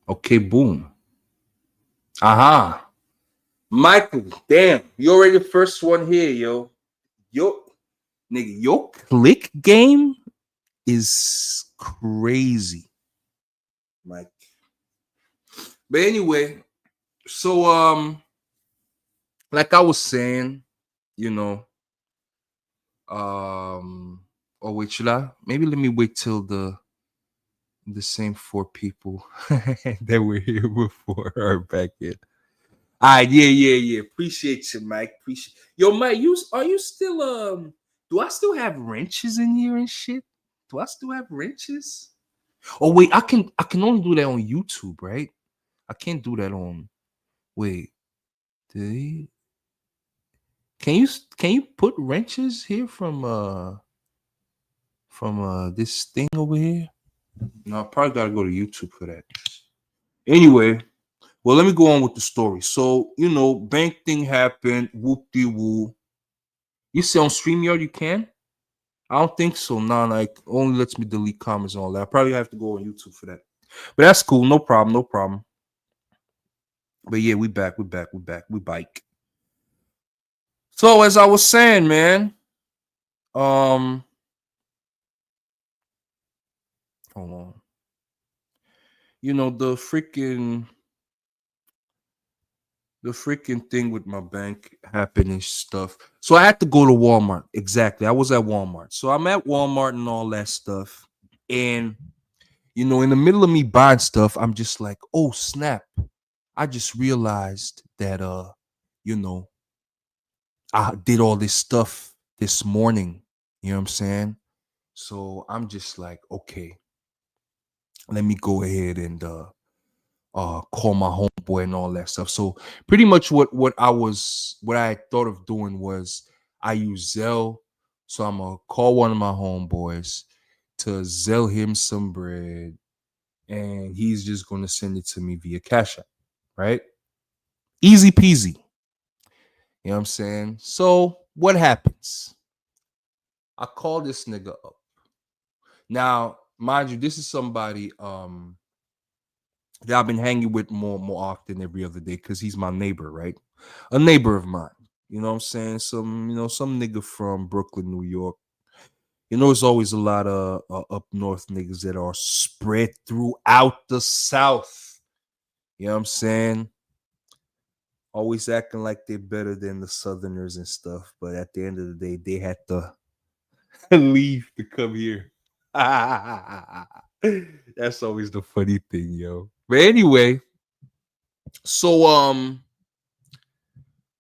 Okay, boom. Aha. Michael, damn. You already the first one here, yo. Yo, nigga, your click game is crazy, Mike. But anyway, so like I was saying, you know, oh wait, should I? Maybe let me wait till the same four people that were here before are back in. All right, yeah. Appreciate you, Mike. Appreciate yo, Mike. You are you still Do I still have wrenches in here and shit? Do I still have wrenches? Oh wait, I can only do that on YouTube, right? I can't do that on. Wait, did he? Can you put wrenches here from this thing over here? No, I probably gotta go to YouTube for that. Anyway, well, let me go on with the story. So, bank thing happened, whoop de woo. You say on StreamYard you can? I don't think so. Nah, like only lets me delete comments and all that. I probably have to go on YouTube for that. But that's cool. No problem. No problem. But yeah, we back. We bike. So as I was saying, man, um, hold on. The freaking thing with my bank happened and stuff. So I had to go to Walmart. Exactly. I was at Walmart. So I'm at Walmart and all that stuff. And in the middle of me buying stuff, I'm just like, oh snap. I just realized that you know, I did all this stuff this morning. You know what I'm saying? So I'm just like, okay, let me go ahead and call my homeboy and all that stuff. So pretty much what I thought of doing was I use Zelle. So I'm gonna call one of my homeboys to Zelle him some bread, and he's just gonna send it to me via Cash App, right? Easy peasy. You know what I'm saying? So what happens? I call this nigga up. Now, mind you, this is somebody that I've been hanging with more often every other day because he's my neighbor, right? A neighbor of mine. You know what I'm saying? Some nigga from Brooklyn, New York. There's always a lot of up north niggas that are spread throughout the South. You know what I'm saying? Always acting like they're better than the Southerners and stuff, but at the end of the day, they had to leave to come here. That's always the funny thing, yo. But anyway, so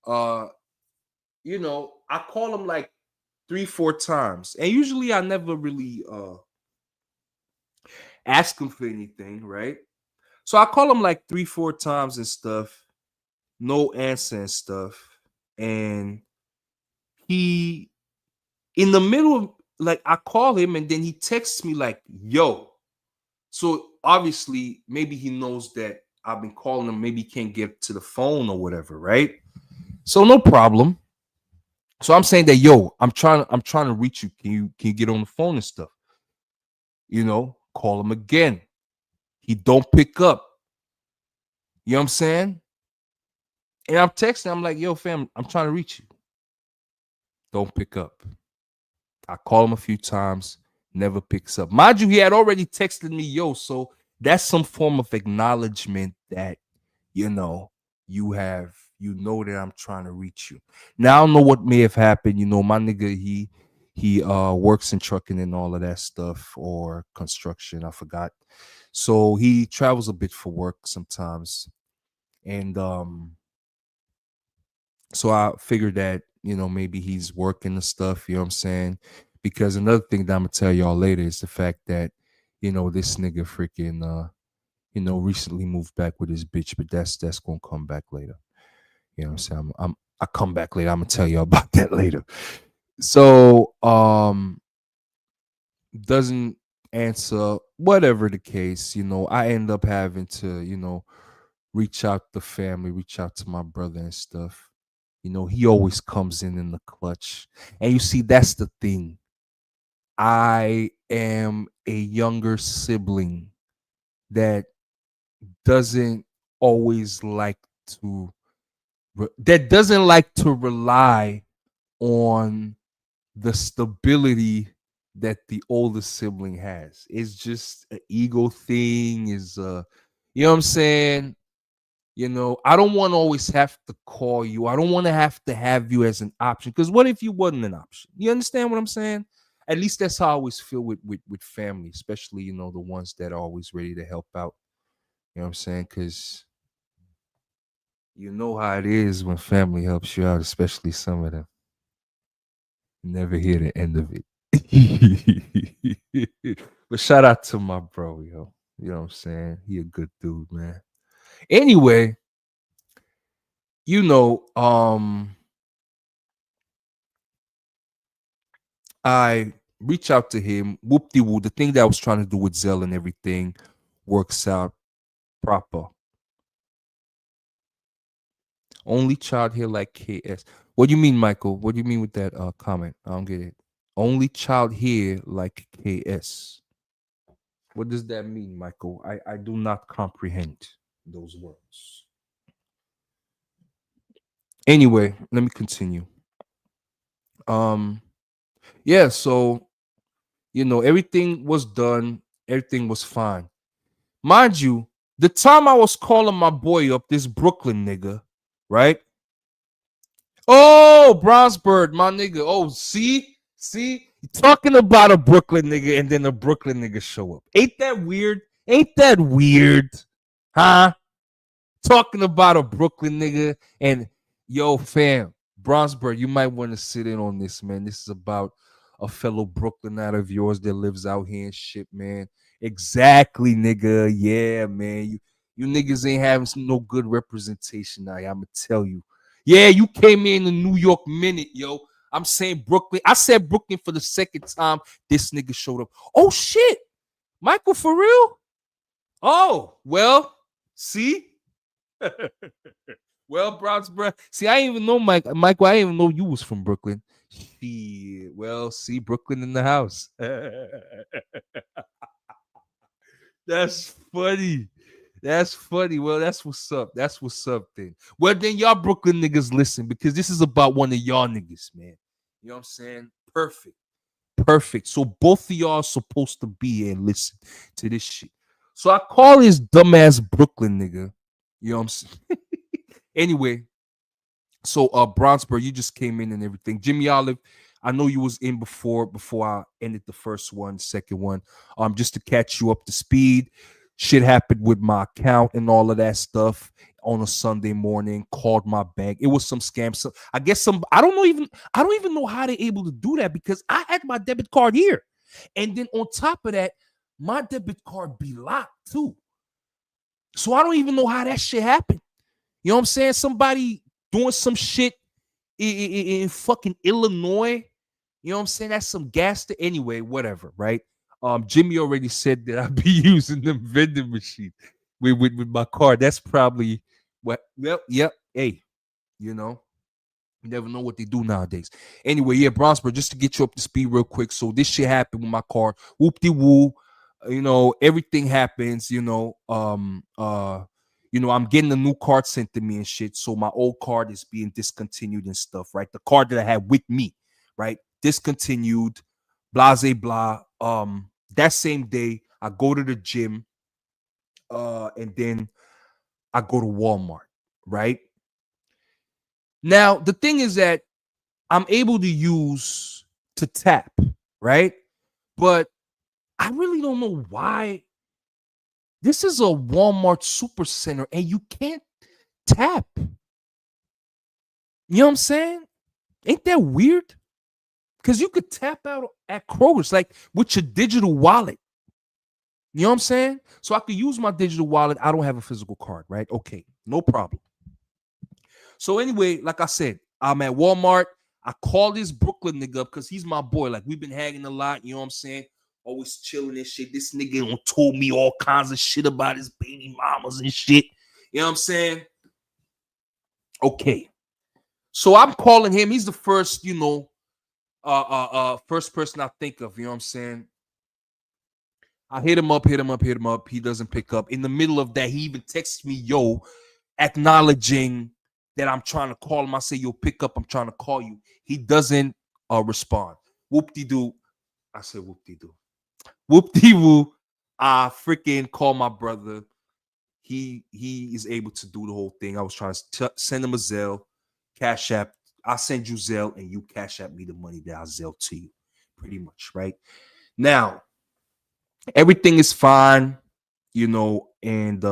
uh I call him like 3-4 times, and usually I never really ask him for anything, right? So I call him like 3-4 times and stuff, no answer and stuff, and he in the middle of, like, I call him and then he texts me like, yo. So obviously, maybe he knows that I've been calling him. Maybe he can't get to the phone or whatever, right? So no problem. So I'm saying that, yo, I'm trying to reach you. Can you get on the phone and stuff? Call him again. He don't pick up. You know what I'm saying? And I'm texting. I'm like, yo, fam, I'm trying to reach you. Don't pick up. I call him a few times, never picks up. Mind you, he had already texted me, yo. So that's some form of acknowledgement that, you know, you know that I'm trying to reach you. Now I don't know what may have happened. My nigga, he works in trucking and all of that stuff, or construction, I forgot. So he travels a bit for work sometimes. And so I figured that, maybe he's working the stuff, you know what I'm saying? Because another thing that I'm gonna tell y'all later is the fact that, this nigga freaking recently moved back with his bitch, but that's gonna come back later. You know what I'm saying? I come back later. I'm gonna tell y'all about that later. So doesn't answer, whatever the case, I end up having to, reach out to family, reach out to my brother and stuff. He always comes in the clutch. And you see, that's the thing. I am a younger sibling that doesn't always like to that doesn't like to rely on the stability that the older sibling has. It's just an ego thing. Is you know what I'm saying? You know, I don't want to always have to call you. I don't want to have you as an option. Because what if you wasn't an option? You understand what I'm saying? At least that's how I always feel with family, especially the ones that are always ready to help out. You know what I'm saying? Because you know how it is when family helps you out, especially some of them. Never hear the end of it. But shout out to my bro, yo. You know what I'm saying? He a good dude, man. Anyway, you know, I reach out to him. Whoop de woo. The thing that I was trying to do with Zell and everything works out proper. Only child here like KS. What do you mean, Michael? What do you mean with that comment? I don't get it. Only child here like KS. What does that mean, Michael? I do not comprehend those words. Anyway, let me continue. Um, yeah, so everything was done, everything was fine. Mind you, the time I was calling my boy up, this Brooklyn nigga, right? Oh, Bronzebird, my nigga. Oh, see, you talking about a Brooklyn nigga, and then a Brooklyn nigga show up. Ain't that weird? Ain't that weird? Huh? Talking about a Brooklyn nigga, and yo, fam, Bronzebird, you might want to sit in on this, man. This is about a fellow Brooklynite of yours that lives out here and shit, man. Exactly, nigga. Yeah, man. You niggas ain't having no good representation now. I'ma tell you. Yeah, you came in the New York minute, yo. I'm saying Brooklyn. I said Brooklyn for the second time. This nigga showed up. Oh shit, Michael, for real? Oh well, see. Well, Bronx, bro. See, I didn't even know Michael. I didn't even know you was from Brooklyn. Shit. Well, see, Brooklyn in the house. That's funny. That's funny. Well, that's what's up. That's what's up then. Well, then y'all Brooklyn niggas listen because this is about one of y'all niggas, man. You know what I'm saying? Perfect. Perfect. So both of y'all are supposed to be here and listen to this shit. So I call this dumbass Brooklyn nigga. You know what I'm saying? Anyway, so Bronzebird, you just came in and everything. Jimmy Olive, I know you was in before I ended the first one, second one. Just to catch you up to speed. Shit happened with my account and all of that stuff on a Sunday morning. Called my bank. It was some scam. So I guess I don't even know how they're able to do that because I had my debit card here. And then on top of that, my debit card be locked too. So I don't even know how that shit happened. You know what I'm saying? Somebody doing some shit in fucking Illinois. You know what I'm saying? That's some gas to anyway, whatever, right? Jimmy already said that I'd be using the vending machine with my card. That's probably what yep. Hey, you know, you never know what they do nowadays. Anyway, yeah, Bronzebird, just to get you up to speed real quick. So this shit happened with my car. Whoop de woo. Everything happens, I'm getting a new card sent to me and shit. So my old card is being discontinued and stuff, right? The card that I had with me, right? Discontinued, blase blah. That same day, I go to the gym, and then I go to Walmart, right? Now, the thing is that I'm able to use to tap, right? But I really don't know why. This is a Walmart super center and you can't tap. You know what I'm saying? Ain't that weird? Because you could tap out at Kroger's like with your digital wallet. You know what I'm saying? So I could use my digital wallet. I don't have a physical card, right? Okay, no problem. So anyway, like I said, I'm at Walmart. I call this Brooklyn nigga up because he's my boy. Like we've been hanging a lot. You know what I'm saying? Always chilling and shit. This nigga told me all kinds of shit about his baby mamas and shit. You know what I'm saying? Okay. So I'm calling him. He's the first, first person I think of. You know what I'm saying? I hit him up, hit him up, hit him up. He doesn't pick up. In the middle of that, he even texts me, yo, acknowledging that I'm trying to call him. I say, yo, pick up. I'm trying to call you. He doesn't respond. Whoop-de-doo. I said, whoop-de-doo. Whoop-de-woo. I freaking call my brother. He is able to do the whole thing. I was trying to send him a Zelle, Cash App. I send you Zelle and you Cash App me the money that I Zelle to you. Pretty much, right? Now, everything is fine, and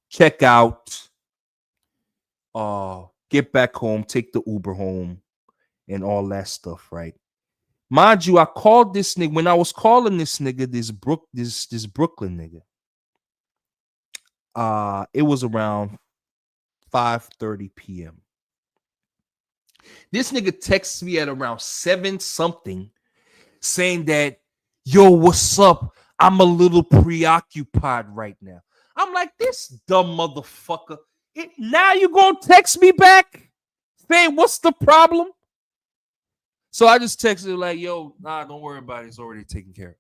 check out, get back home, take the Uber home, and all that stuff, right? Mind you, I called this nigga when I was calling this nigga, this Brooklyn nigga. It was around 5:30 p.m. This nigga texts me at around 7 something saying that, yo, what's up? I'm a little preoccupied right now. I'm like, this dumb motherfucker. Now you gonna text me back saying, what's the problem? So I just texted like, yo, nah, don't worry about it. It's already taken care of.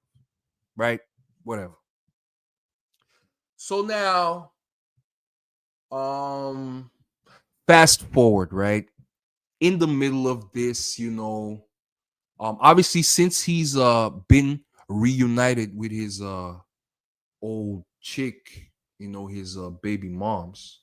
Right? Whatever. So now, fast forward, right? In the middle of this, obviously since he's been reunited with his old chick, his baby moms,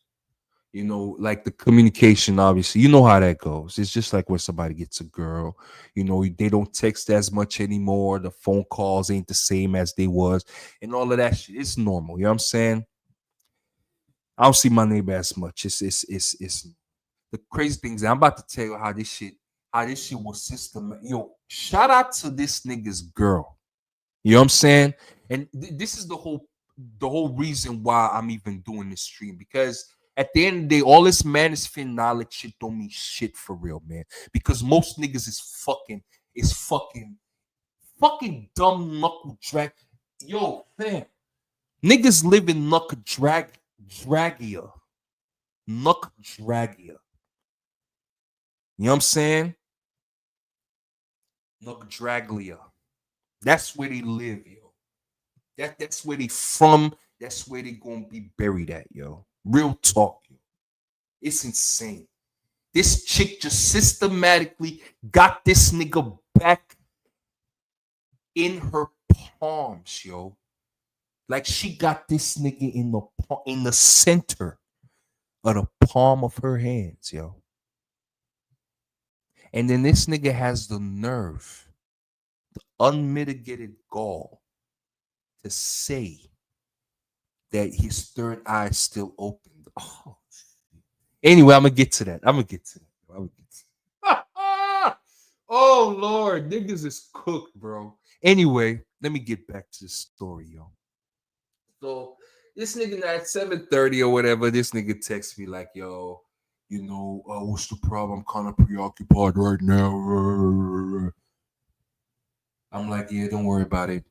like the communication, obviously, you know how that goes. It's just like when somebody gets a girl, they don't text as much anymore. The phone calls ain't the same as they was, and all of that shit. It's normal. You know what I'm saying? I don't see my neighbor as much. It's the crazy things. I'm about to tell you how this shit was systematic. Yo, shout out to this nigga's girl. You know what I'm saying? And this is the whole reason why I'm even doing this stream, because at the end of the day, all this manosphere knowledge shit don't mean shit for real, man. Because most niggas is fucking dumb knuckle drag. Yo, man. Niggas live in dragia. Knuck dragia. You know what I'm saying? Knuck draglia. That's where they live, yo. That's where they from. That's where they gonna be buried at, yo. Real talk, yo. It's insane. This chick just systematically got this nigga back in her palms, yo. Like she got this nigga in the center of the palm of her hands, yo. And then this nigga has the nerve, the unmitigated gall to say that his third eye is still open. Oh. Anyway, I'm gonna get to that. Oh Lord, niggas is cooked, bro. Anyway, let me get back to the story, yo. So this nigga at 7:30 or whatever, this nigga texts me like, yo, what's the problem? I'm kind of preoccupied right now. I'm like, yeah, don't worry about it.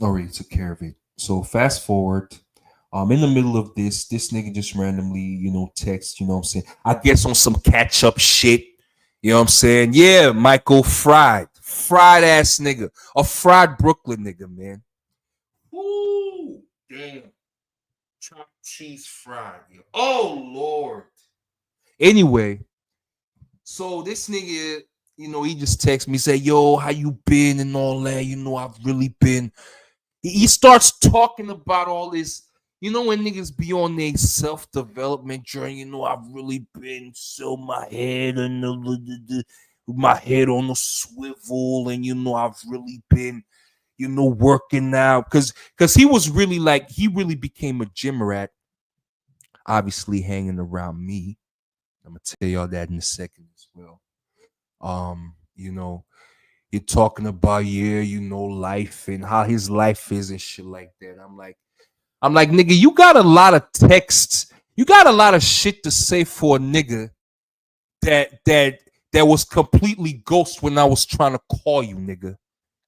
Already took care of it. So fast forward. In the middle of this nigga just randomly, text, what I'm saying? I guess on some catch up shit. You know what I'm saying? Yeah, Michael fried ass nigga. A fried Brooklyn nigga, man. Ooh, damn. Chopped cheese fried. Yo. Oh, Lord. Anyway, so this nigga, he just texts me, say, yo, how you been and all that? I've really been. He starts talking about all this. When niggas be on their self-development journey, I've really been so my head and my head on the swivel, and I've really been, working out. Cause he was really like, he really became a gym rat, obviously hanging around me. I'm gonna tell y'all that in a second as well. You're talking about, life and how his life is and shit like that. I'm like, nigga, you got a lot of texts. You got a lot of shit to say for a nigga that was completely ghost when I was trying to call you, nigga.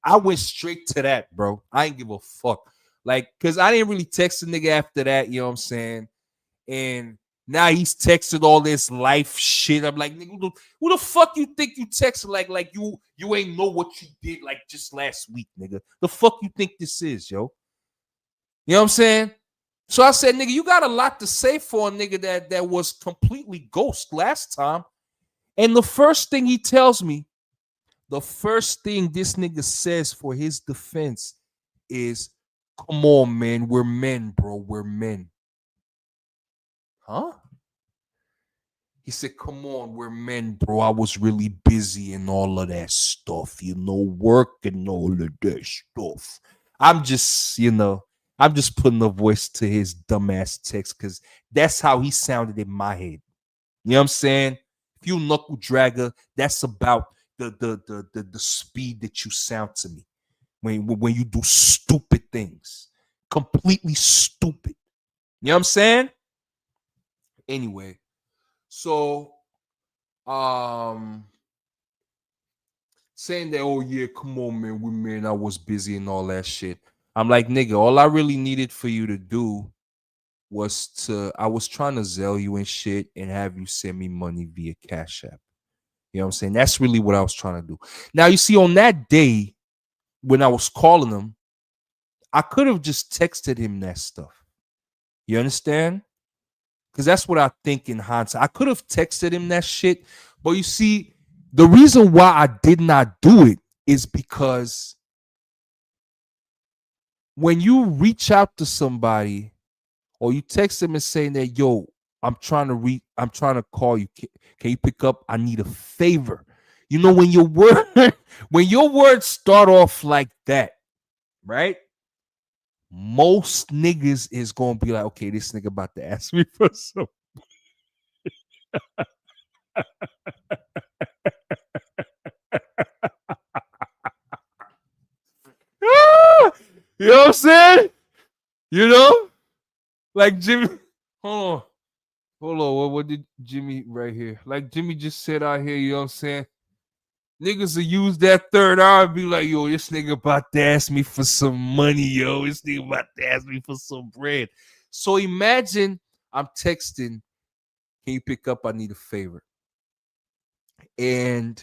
I went straight to that, bro. I ain't give a fuck. Like, cause I didn't really text the nigga after that, you know what I'm saying? And Now he's texting all this life shit. I'm like, nigga, who the fuck you think you texting like you ain't know what you did like just last week, nigga? The fuck you think this is, yo? You know what I'm saying? So I said, nigga, you got a lot to say for a nigga that was completely ghost last time. And the first thing he tells me, the first thing this nigga says for his defense is, come on, man, we're men, bro. We're men. Huh? He said, come on, we're men, bro. I was really busy and all of that stuff, work and all of that stuff. I'm just, I'm just putting a voice to his dumbass text because that's how he sounded in my head. You know what I'm saying? If you knuckle dragger, that's about the speed that you sound to me when you do stupid things. Completely stupid. You know what I'm saying? Anyway. So, saying that, oh yeah, come on, man, I was busy and all that shit. I'm like, nigga, all I really needed for you to do was I was trying to Zelle you and shit and have you send me money via Cash App. You know what I'm saying? That's really what I was trying to do. Now, you see, on that day when I was calling him, I could have just texted him that stuff. You understand? Because that's what I think in hindsight. I could have texted him that shit. But you see, the reason why I did not do it is because when you reach out to somebody or you text them and saying that, yo, I'm trying to call you. Can you pick up? I need a favor. When your words start off like that, right? Most niggas is gonna be like, okay, this nigga about to ask me for some. You know what I'm saying? Like Jimmy. Hold on. What did Jimmy right here? Like Jimmy just said out here, you know what I'm saying? Niggas will use that third eye and be like, yo, this nigga about to ask me for some money, yo. This nigga about to ask me for some bread. So imagine I'm texting, can you pick up? I need a favor. And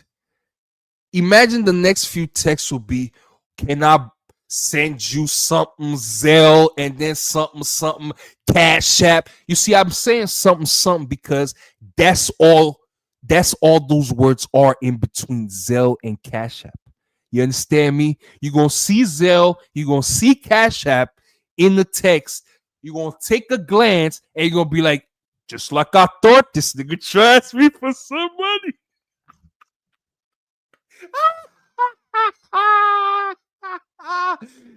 imagine the next few texts will be, can I send you something Zelle and then something Cash App? You see, I'm saying something because that's all those words are in between Zelle and Cash App. You understand me? You're gonna see Zelle, you're gonna see Cash App in the text. You're gonna take a glance and you're gonna be like, just like I thought, this nigga trusts me for some money.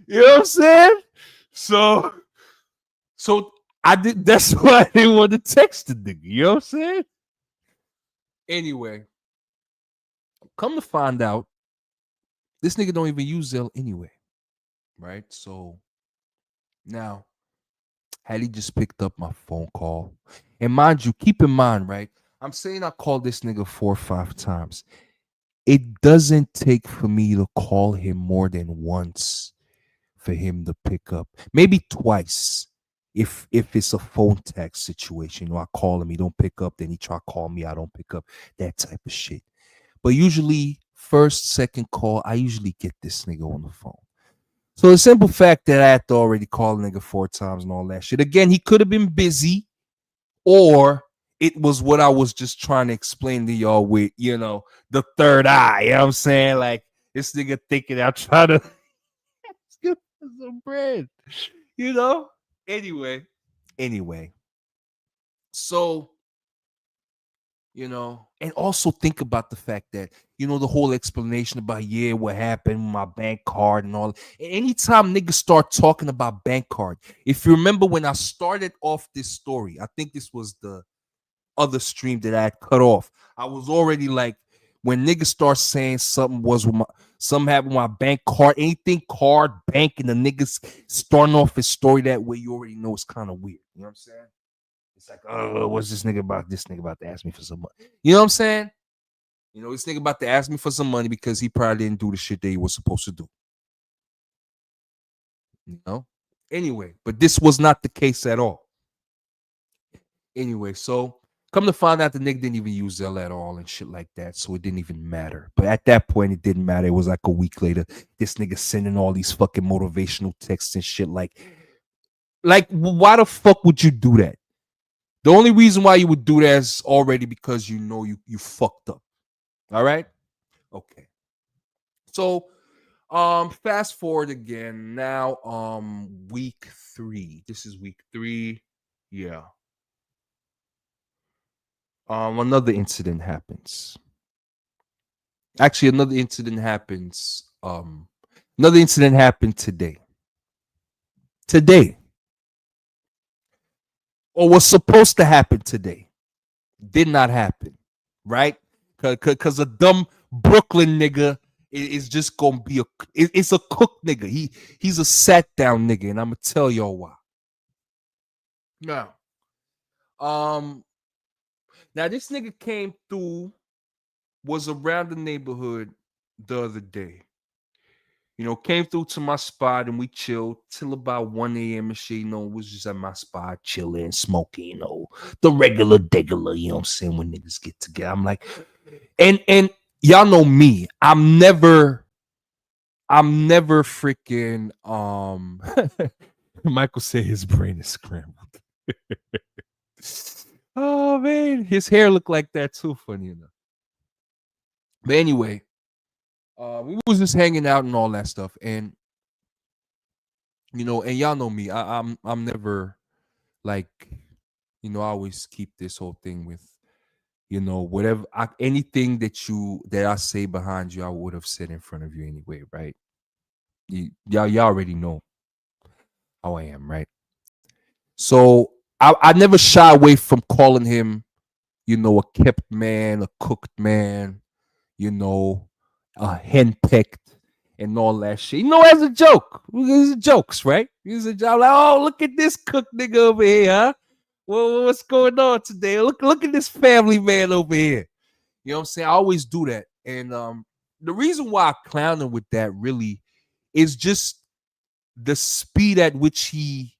You know what I'm saying? So I did. That's why I didn't want to text the nigga. You know what I'm saying? Anyway, come to find out, this nigga don't even use Zelle anyway, right? So now, had he just picked up my phone call, and mind you, keep in mind, right? I'm saying I called this nigga 4 or 5 times. It doesn't take for me to call him more than once for him to pick up, maybe twice. If it's a phone tag situation, I call him, he don't pick up, then he try to call me, I don't pick up, that type of shit. But usually first, second call, I usually get this nigga on the phone. So the simple fact that I had to already call a nigga 4 times and all that shit, again, he could have been busy, or it was what I was just trying to explain to y'all with, the third eye. You know what I'm saying? Like, this nigga thinking I'm trying to get some bread, Anyway. So, and also think about the fact that, the whole explanation about, what happened with my bank card and all. Anytime niggas start talking about bank card, if you remember when I started off this story, I think this was the other stream that I had cut off. I was already like, when niggas start saying something happened with my bank card, anything card, bank, and the niggas starting off his story that way, you already know it's kind of weird. You know what I'm saying? It's like, oh, what's this nigga about? This nigga about to ask me for some money. You know what I'm saying? This nigga about to ask me for some money because he probably didn't do the shit that he was supposed to do. Anyway, but this was not the case at all. Anyway, so come to find out the nigga didn't even use Zelle at all and shit like that. So it didn't even matter. But at that point, it didn't matter. It was like a week later. This nigga sending all these fucking motivational texts and shit. Like, why the fuck would you do that? The only reason why you would do that is already because you know you fucked up. All right? Okay. So fast forward again. Now week 3. This is week 3. Yeah. Another incident happens. Actually, another incident happens. Another incident happened today. Today. Or was supposed to happen today. Did not happen. Right? Cause a dumb Brooklyn nigga is just gonna be it's a cook nigga. He's a sat down nigga, and I'm gonna tell y'all why. Now, um, now this nigga came through, was around the neighborhood the other day. You know, came through to my spot and we chilled till about 1 a.m. and shit. You know, was just at my spot chilling, smoking, you know, the regular degular, you know what I'm saying, when niggas get together. I'm like, and y'all know me. I'm never freaking Michael said his brain is scrambled. Oh man, his hair looked like that too, funny enough. But anyway, we was just hanging out and all that stuff, and you know, and y'all know me. I'm never like, you know, I always keep this whole thing with, you know, whatever anything that I say behind you, I would have said in front of you anyway, right? Y'all already know how I am, right? So I never shy away from calling him, you know, a kept man, a cooked man, you know, henpecked and all that shit. You know, as a joke. These are jokes, right? These are jokes. Like, oh, look at this cook nigga over here, huh? Well, what's going on today? Look at this family man over here. You know what I'm saying? I always do that. And the reason why I clown him with that really is just the speed at which he,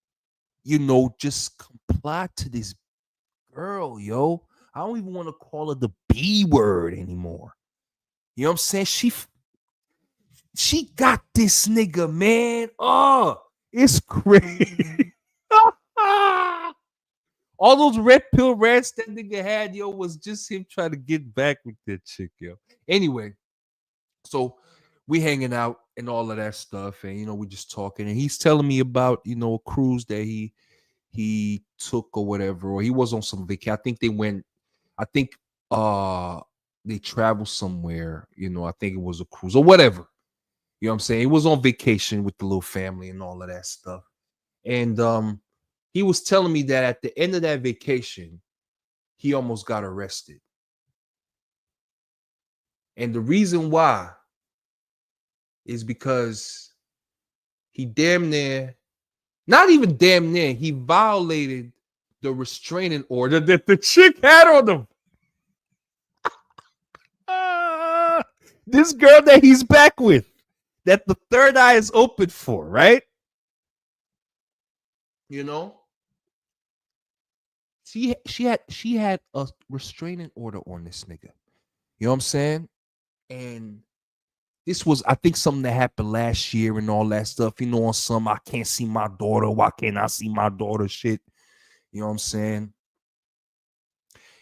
you know, just complied to this girl, yo. I don't even want to call her the B word anymore. You know what I'm saying? She got this nigga, man. Oh, it's crazy. All those red pill rants that nigga had, yo, was just him trying to get back with that chick, yo. Anyway, so we hanging out and all of that stuff, and you know, we just talking, and he's telling me about, you know, a cruise that he took or whatever, or he was on some vacation. I think they went, I think they traveled somewhere, you know, I think it was a cruise or whatever. You know what I'm saying? He was on vacation with the little family and all of that stuff. And he was telling me that at the end of that vacation, he almost got arrested. And the reason why is because he damn near, not even damn near, he violated the restraining order that the chick had on him. This girl that he's back with, that the third eye is open for, right? You know, she had a restraining order on this nigga. You know what I'm saying? And this was, I think, something that happened last year and all that stuff. You know, on some I can't see my daughter. Why can't I see my daughter? Shit. You know what I'm saying?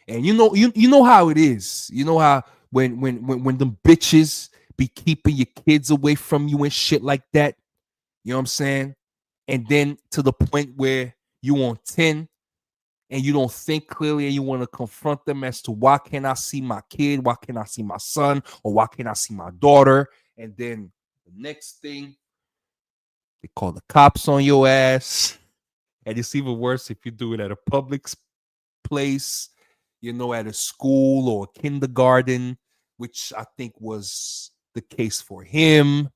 And you know how it is. You know how when the bitches be keeping your kids away from you and shit like that. You know what I'm saying? And then to the point where you on 10 and you don't think clearly and you want to confront them as to why can't I see my kid? Why can't I see my son? Or why can't I see my daughter? And then the next thing, they call the cops on your ass. And it's even worse if you do it at a public place, you know, at a school or a kindergarten, which I think was the case for him.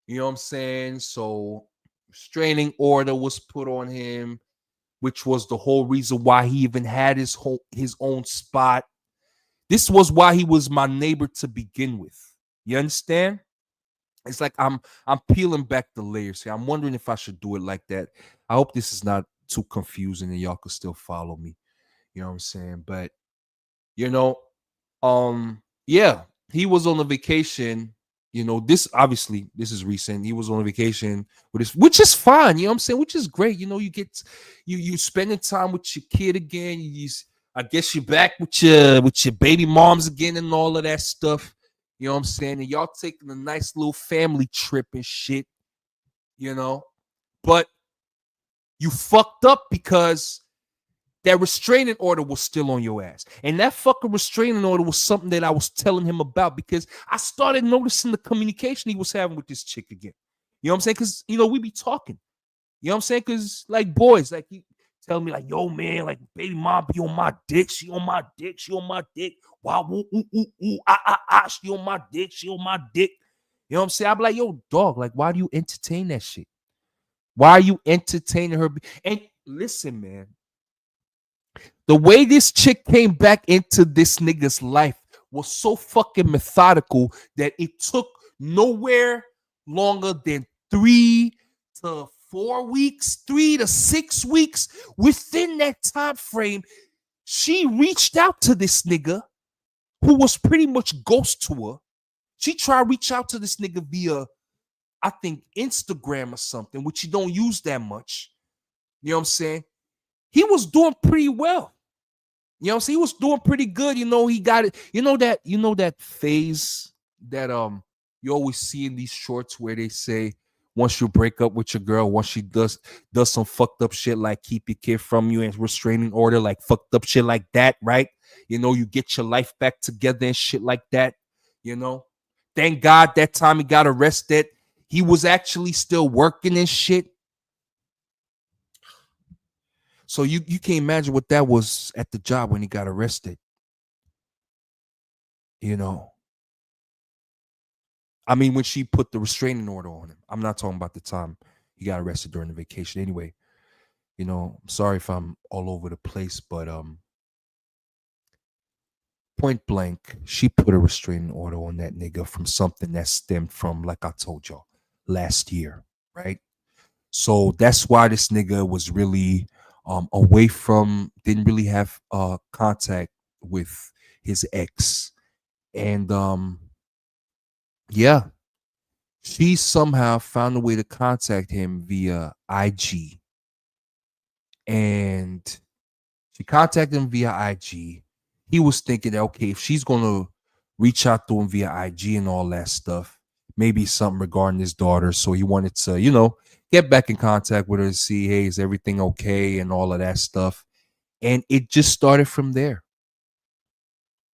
You know what I'm saying? So restraining order was put on him, which was the whole reason why he even had his own spot. This was why he was my neighbor to begin with. You understand? It's like I'm peeling back the layers here. I'm wondering if I should do it like that. I hope this is not too confusing and y'all can still follow me. You know what I'm saying? But you know, yeah, he was on a vacation. You know, this obviously this is recent. He was on a vacation with his, which is fine. You know what I'm saying? Which is great. You know, you get you spending time with your kid again. I guess you're back with your baby moms again and all of that stuff. You know what I'm saying? And y'all taking a nice little family trip and shit. You know, but you fucked up because that restraining order was still on your ass. And that fucking restraining order was something that I was telling him about because I started noticing the communication he was having with this chick again. You know what I'm saying? Because, you know, we be talking. You know what I'm saying? Because, like, boys, like, he tell me, like, yo, man, like, baby mom be on my dick. She on my dick. She on my dick. Wow, ooh, ooh, ooh, ooh, she on my dick. She on my dick. You know what I'm saying? I be like, yo, dog, like, why do you entertain that shit? Why are you entertaining her? And listen, man, the way this chick came back into this nigga's life was so fucking methodical that it took nowhere longer than 3 to 4 weeks, 3 to 6 weeks. Within that time frame, she reached out to this nigga who was pretty much ghost to her. She tried to reach out to this nigga via, I think, Instagram or something, which you don't use that much. You know what I'm saying? He was doing pretty well. You know what I'm saying? He was doing pretty good. You know, he got it. You know that phase that you always see in these shorts where they say once you break up with your girl, once she does some fucked up shit like keep your kid from you and restraining order, like fucked up shit like that, right? You know, you get your life back together and shit like that. You know, thank God that time he got arrested, he was actually still working and shit. So you can't imagine what that was at the job when he got arrested. You know, I mean, when she put the restraining order on him. I'm not talking about the time he got arrested during the vacation. Anyway, you know, I'm sorry if I'm all over the place, but point blank, she put a restraining order on that nigga from something that stemmed from, like I told y'all, last year, right? So that's why this nigga was really away from, didn't really have contact with his ex. And yeah, she somehow found a way to contact him via IG. And she contacted him via IG. He was thinking, okay, if she's going to reach out to him via IG and all that stuff, maybe something regarding his daughter. So he wanted to, you know, get back in contact with her to see, hey, is everything okay and all of that stuff. And it just started from there,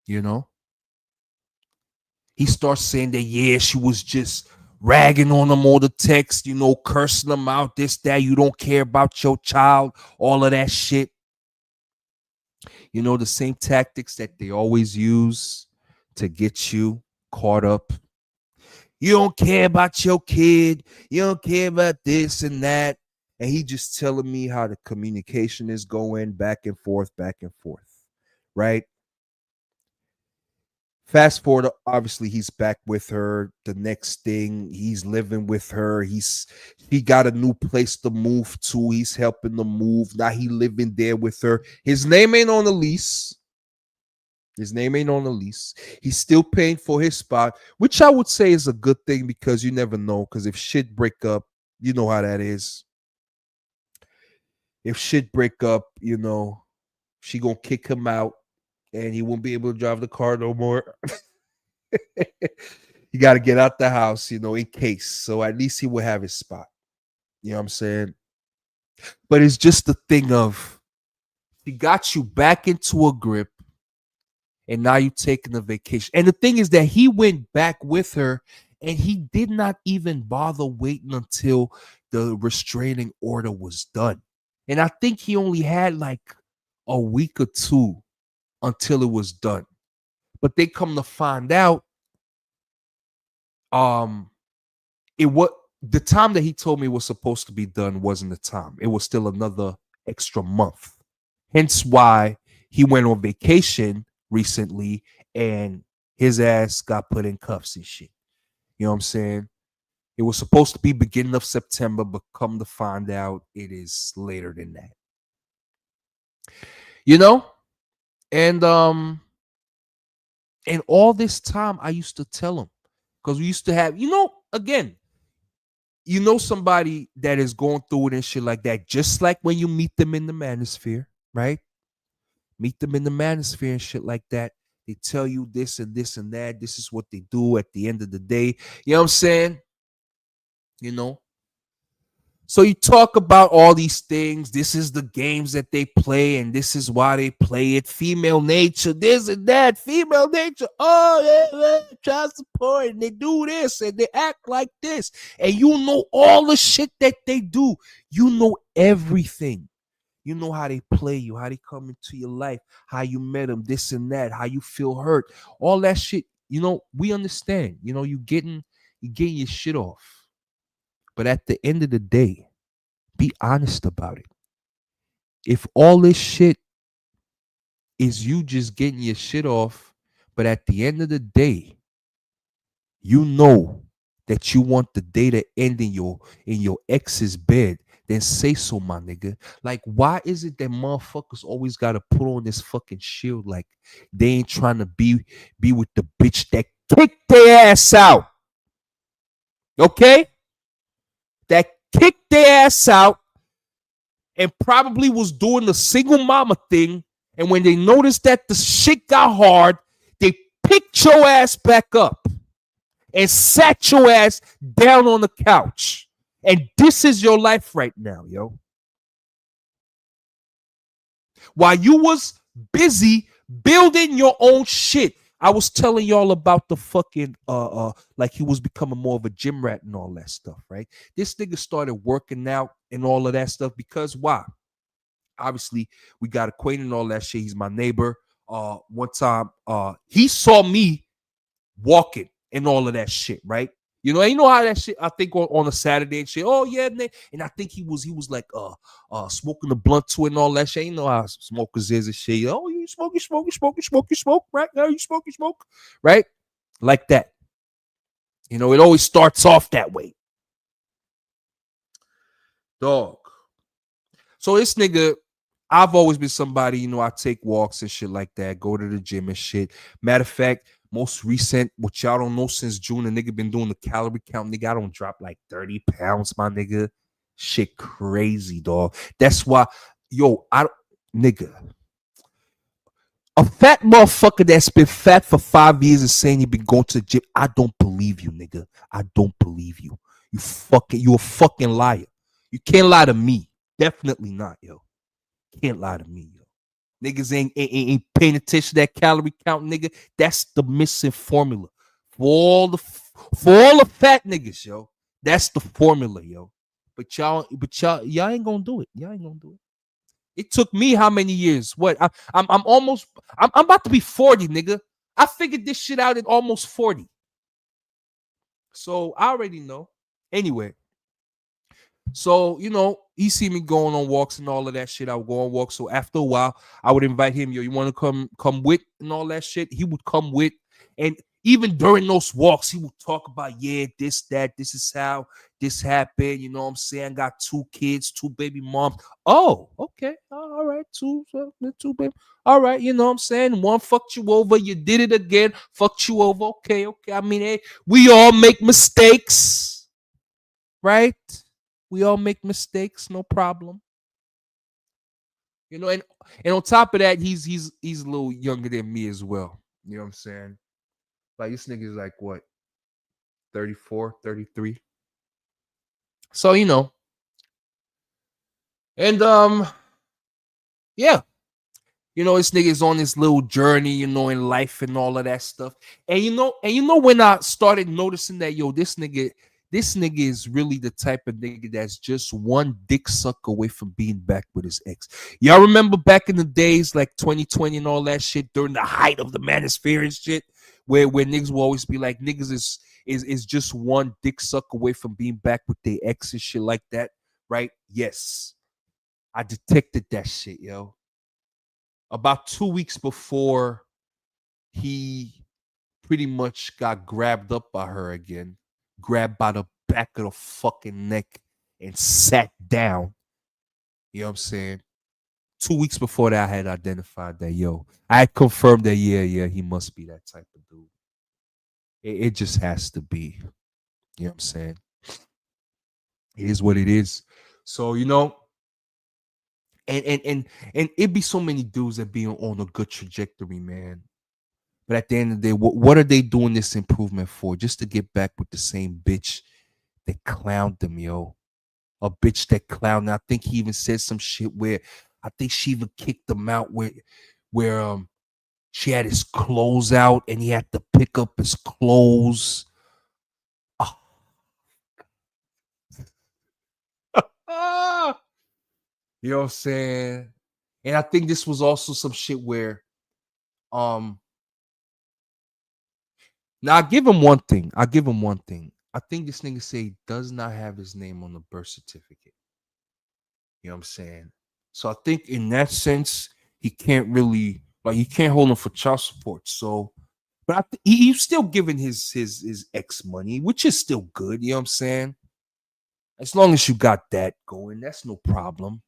you know? He starts saying that, yeah, she was just ragging on him all the text, you know, cursing him out, this, that, you don't care about your child, all of that shit. You know, the same tactics that they always use to get you caught up. You don't care about your kid. You don't care about this and that. And he just telling me how the communication is going back and forth, right? Fast forward, obviously he's back with her. The next thing, he's living with her. He got a new place to move to. He's helping them move. Now he living there with her. His name ain't on the lease. His name ain't on the lease. He's still paying for his spot, which I would say is a good thing because you never know. Because if shit break up, you know how that is. If shit break up, you know, she gonna kick him out and he won't be able to drive the car no more. You got to get out the house, you know, in case. So at least he will have his spot. You know what I'm saying? But it's just the thing of he got you back into a grip and now you're taking a vacation. And the thing is that he went back with her and he did not even bother waiting until the restraining order was done. And I think he only had like a week or two until it was done. But they come to find out, um, it what the time that he told me was supposed to be done wasn't the time. It was still another extra month. Hence why he went on vacation recently and his ass got put in cuffs and shit. You know what I'm saying? It was supposed to be beginning of September, but come to find out, it is later than that. You know? And and all this time I used to tell him, because we used to have, again, somebody that is going through it and shit like that, just like when you meet them in the manosphere, right? Meet them in the manosphere and shit like that. They tell you this and this and that. This is what they do at the end of the day. You know what I'm saying? You know, so you talk about all these things. This is the games that they play, and this is why they play it. Female nature, this and that. Female nature. Oh, yeah, child support, and they do this and they act like this, and you know all the shit that they do. You know everything. You know how they play you, how they come into your life, how you met them, this and that, how you feel hurt, all that shit. We understand. You getting your shit off. But at the end of the day, be honest about it. If all this shit is you just getting your shit off, but at the end of the day, you know that you want the day to end in your ex's bed, then say so, my nigga. Like, why is it that motherfuckers always gotta put on this fucking shield like they ain't trying to be with the bitch that kicked their ass out? Okay? That kicked their ass out and probably was doing the single mama thing. And when they noticed that the shit got hard, they picked your ass back up and sat your ass down on the couch. And this is your life right now, yo. While you was busy building your own shit. I was telling y'all about the fucking like he was becoming more of a gym rat and all that stuff, right? This nigga started working out and all of that stuff because why? Obviously, we got acquainted and all that shit. He's my neighbor. One time, he saw me walking and all of that shit, right? And how that shit, I think on a Saturday and shit. Oh yeah, and I think he was like smoking the blunt to it and all that shit. You know how smokers is and shit. Oh, you smoke, right? Now you smoke, right? Like that. It always starts off that way. Dog. So this nigga, I've always been somebody, I take walks and shit like that, go to the gym and shit. Matter of fact, most recent, what y'all don't know, since June, a nigga been doing the calorie count. Nigga, I don't drop like 30 pounds, my nigga. Shit crazy, dog. That's why, yo, nigga, a fat motherfucker that's been fat for 5 years and saying he been going to the gym, I don't believe you, nigga. I don't believe you. You a fucking liar. You can't lie to me. Definitely not, yo. Can't lie to me, yo. Niggas ain't paying attention to that calorie count, nigga. That's the missing formula for all the fat niggas, yo. That's the formula, yo. Y'all ain't gonna do it. Y'all ain't gonna do it. It took me how many years? What? I'm about to be 40, nigga. I figured this shit out at almost 40. So I already know. Anyway, so, he see me going on walks and all of that shit. I would go on walks. So after a while, I would invite him, yo, you want to come with and all that shit? He would come with. And even during those walks, he would talk about, yeah, this, that, this is how this happened. You know what I'm saying? Got 2 kids, 2 baby moms. Oh, okay. All right. Two baby. All right. You know what I'm saying? One fucked you over. You did it again. Fucked you over. Okay. I mean, hey, we all make mistakes, right? We all make mistakes, no problem. And on top of that, he's a little younger than me as well. You know what I'm saying? Like this nigga is like what? 34, 33. So, and yeah. This nigga is on this little journey, in life and all of that stuff. And when I started noticing that, yo, this nigga is really the type of nigga that's just one dick suck away from being back with his ex. Y'all remember back in the days like 2020 and all that shit during the height of the manosphere and shit, where niggas will always be like, niggas is just one dick suck away from being back with their ex and shit like that, right? Yes, I detected that shit, yo. About 2 weeks before he pretty much got grabbed up by her again, grabbed by the back of the fucking neck and sat down. You know what I'm saying? 2 weeks before that, I had identified that, yo, I had confirmed that, yeah, he must be that type of dude. It just has to be. You know what I'm saying? It is what it is. So, and it be so many dudes that be on a good trajectory, man. But at the end of the day, what are they doing this improvement for? Just to get back with the same bitch that clowned them, yo. A bitch that clowned. I think he even said some shit where I think she even kicked him out where she had his clothes out and he had to pick up his clothes. Ah, you know what I'm saying? And I think this was also some shit where um now I give him one thing. I give him one thing. I think this nigga say he does not have his name on the birth certificate. You know what I'm saying? So I think in that sense, he can't really like you can't hold him for child support. So but he's still giving his ex money, which is still good. You know what I'm saying? As long as you got that going, that's no problem.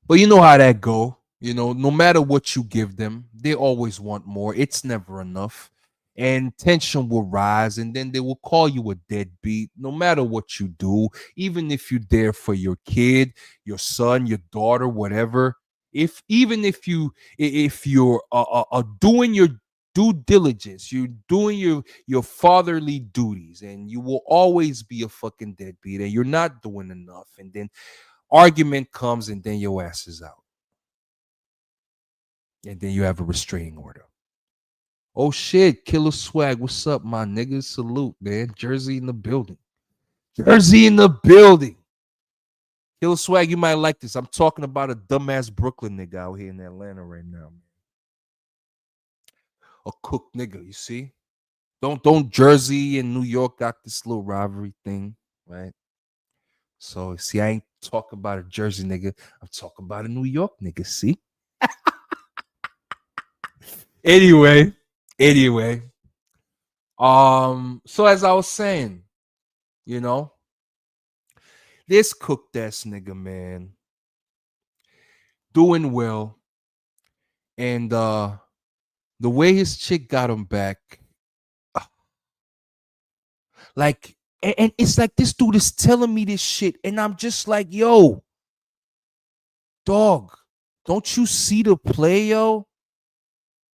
But you know how that go. No matter what you give them, they always want more. It's never enough. And tension will rise, and then they will call you a deadbeat no matter what you do, even if you're there for your kid, your son, your daughter, whatever. If you're doing your due diligence, you're doing your fatherly duties, and you will always be a fucking deadbeat, and you're not doing enough, and then argument comes, and then your ass is out. And then you have a restraining order. Oh shit, Killer Swag. What's up, my niggas? Salute, man. Jersey in the building. Jersey in the building. Killer Swag, you might like this. I'm talking about a dumbass Brooklyn nigga out here in Atlanta right now, man. A cook nigga, you see? Don't Jersey and New York got this little rivalry thing, right? So see, I ain't talking about a Jersey nigga. I'm talking about a New York nigga, see? Anyway, so as I was saying, you know, this cooked ass nigga, man, doing well, and the way his chick got him back, uh, like, and it's like this dude is telling me this shit, and I'm just like, yo, dog, don't you see the play, yo?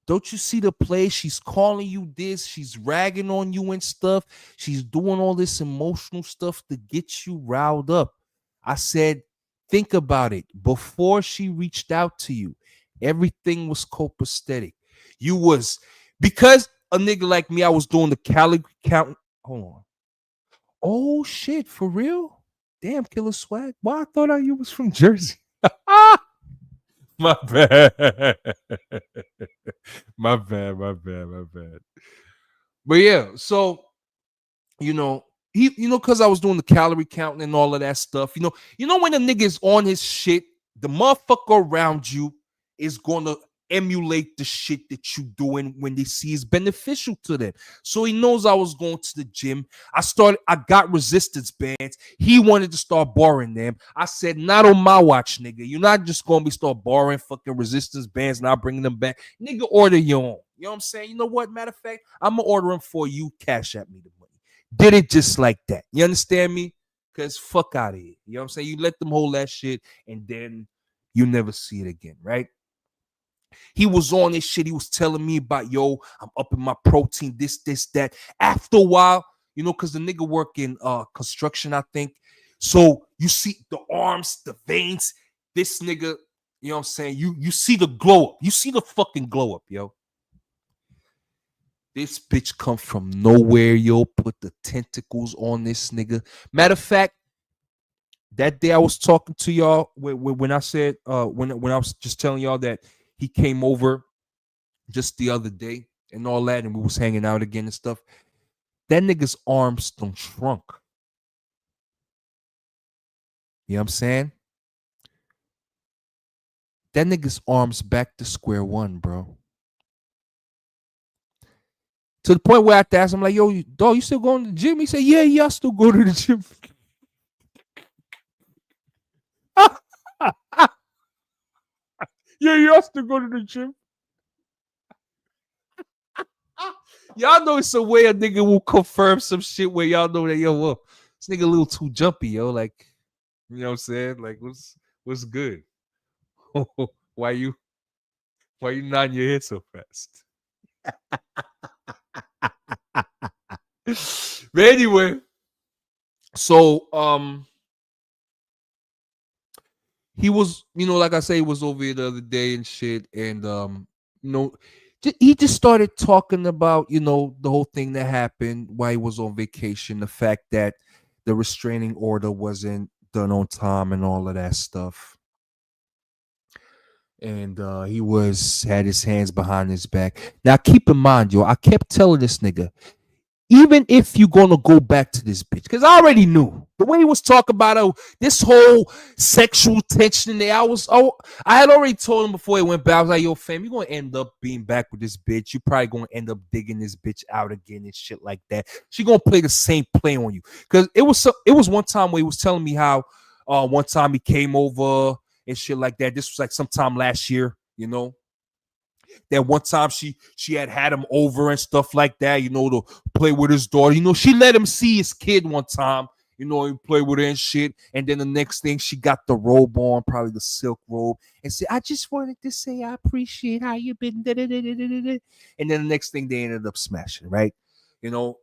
Don't you see the play? She's calling you this. She's ragging on you and stuff. She's doing all this emotional stuff to get you riled up. I said, think about it. Before she reached out to you, everything was copacetic. You was because a nigga like me, I was doing the calorie count. Hold on. Oh shit, for real? Damn, Killer Swag. Why I thought you was from Jersey. My bad. My bad. But yeah, so because I was doing the calorie counting and all of that stuff. When a nigga is on his shit, the motherfucker around you is gonna emulate the shit that you doing when they see is beneficial to them. So he knows I was going to the gym. I got resistance bands. He wanted to start borrowing them. I said, not on my watch, nigga. You're not just gonna be start borrowing fucking resistance bands, not bringing them back. Nigga, order your own. You know what I'm saying? You know what? Matter of fact, I'm gonna order them for you. Cash at me the money. Did it just like that. You understand me? Because fuck out of here. You know what I'm saying? You let them hold that shit and then you never see it again, right? He was on this shit. He was telling me about, yo, I'm up in my protein, this, that. After a while, because the nigga work in construction, I think. So you see the arms, the veins, this nigga, you know what I'm saying? You see the glow up. You see the fucking glow up, yo. This bitch come from nowhere, yo. Put the tentacles on this nigga. Matter of fact, that day I was talking to y'all when I said when I was just telling y'all that he came over just the other day and all that, and we was hanging out again and stuff. That nigga's arms don't shrunk. You know what I'm saying? That nigga's arms back to square one, bro. To the point where I had to ask him, like, yo, dog, you still going to the gym? He said, yeah, I still go to the gym. Yeah, you have to go to the gym. Y'all know it's a way a nigga will confirm some shit where y'all know that yo, whoa, this nigga a little too jumpy, yo. Like, you know what I'm saying? Like, what's good? why you why you nodding your head so fast? But anyway, so he was, like I say, he was over here the other day and shit, and you know, he just started talking about, the whole thing that happened while he was on vacation, the fact that the restraining order wasn't done on time and all of that stuff. And he was had his hands behind his back. Now keep in mind, yo, I kept telling this nigga, even if you're gonna go back to this bitch, because I already knew the way he was talking about this whole sexual tension in there. I had already told him before he went back. I was like, yo, fam, you're gonna end up being back with this bitch. You probably gonna end up digging this bitch out again and shit like that. She gonna play the same play on you. Because it was one time where he was telling me how one time he came over and shit like that. This was like sometime last year, that one time she had him over and stuff like that, to play with his daughter. She let him see his kid one time, he played with her and shit. And then the next thing, she got the robe on, probably the silk robe, and said, I just wanted to say I appreciate how you've been. And then the next thing, they ended up smashing, right?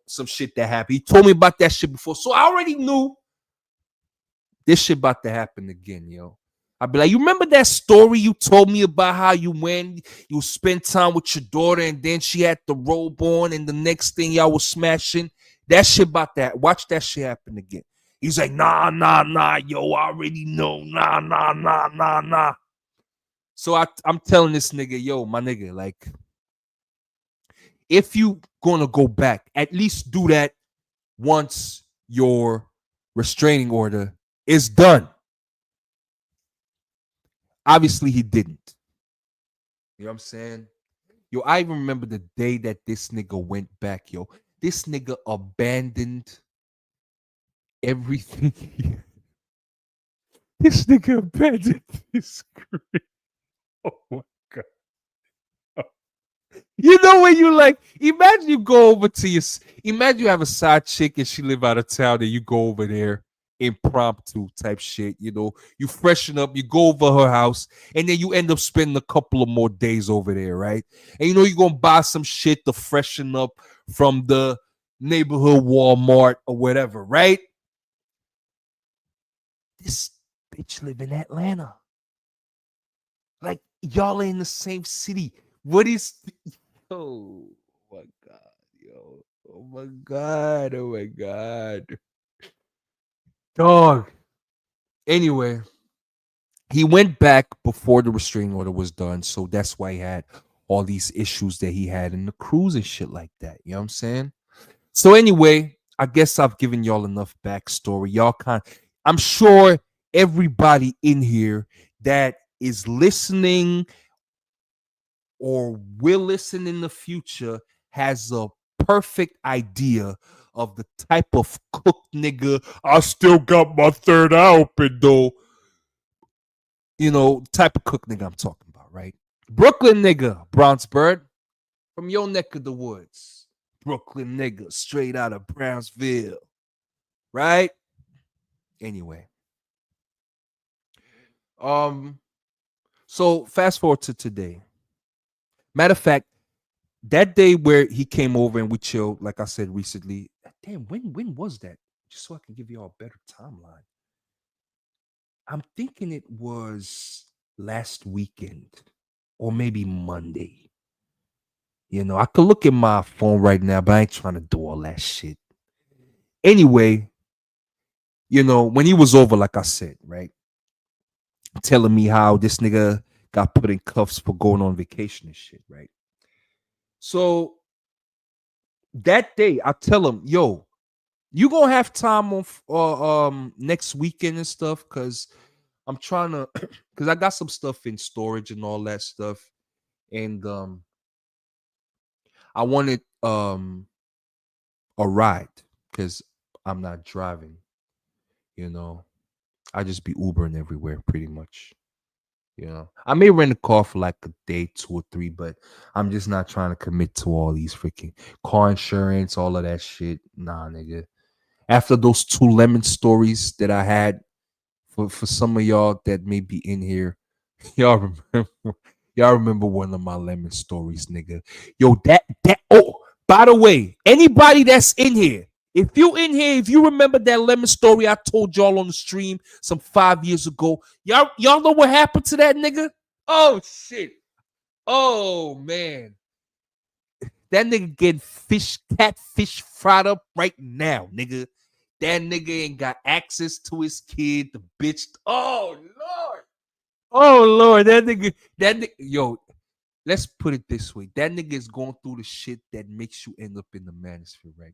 Some shit that happened. He told me about that shit before. So I already knew this shit about to happen again, yo. I'd be like, you remember that story you told me about how you went, you spent time with your daughter, and then she had the robe on, and the next thing y'all was smashing? That shit about that. Watch that shit happen again. He's like, nah, yo, I already know. Nah. So I'm telling this nigga, yo, my nigga, like, if you gonna go back, at least do that once your restraining order is done. Obviously, he didn't. You know what I'm saying? Yo, I even remember the day that this nigga went back, yo. This nigga abandoned everything. This nigga abandoned his career. Oh my God. You know when you like, imagine you go over to imagine you have a side chick and she live out of town and you go over there impromptu type shit, you freshen up, you go over her house, and then you end up spending a couple of more days over there, right? And you're gonna buy some shit to freshen up from the neighborhood Walmart or whatever, right? This bitch live in Atlanta. Like, y'all are in the same city. What is oh my God, yo. Oh my God. Oh my God. Dog. Anyway, he went back before the restraining order was done. So that's why he had all these issues that he had in the cruise and shit like that. You know what I'm saying? So anyway, I guess I've given y'all enough backstory. I'm sure everybody in here that is listening or will listen in the future has a perfect idea of the type of cook nigga. I still got my third eye open though. Type of cook nigga I'm talking about, right? Brooklyn nigga, Brownsburg, from your neck of the woods. Brooklyn nigga, straight out of Brownsville, right? Anyway, so fast forward to today. Matter of fact, that day where he came over and we chilled, like I said recently. Damn, when was that? Just so I can give you all a better timeline. I'm thinking it was last weekend or maybe Monday. I could look at my phone right now, but I ain't trying to do all that shit. Anyway, when he was over, like I said, right, telling me how this nigga got put in cuffs for going on vacation and shit, right? So that day, I tell him, yo, you gonna have time on next weekend and stuff, because I'm trying to, because I got some stuff in storage and all that stuff, and I wanted a ride because I'm not driving. I just be Ubering everywhere pretty much. You know, I may rent a car for like a day, 2 or 3, but I'm just not trying to commit to all these freaking car insurance, all of that shit. Nah, nigga. After those 2 lemon stories that I had, for some of y'all that may be in here, y'all remember y'all remember one of my lemon stories, nigga. Yo, that oh, by the way, anybody that's in here, if you in here, if you remember that lemon story I told y'all on the stream some 5 years ago, y'all know what happened to that nigga? Oh shit. Oh man. That nigga getting catfish fried up right now, nigga. That nigga ain't got access to his kid. The bitch. Oh Lord. Oh Lord. Yo, let's put it this way. That nigga is going through the shit that makes you end up in the manosphere right now.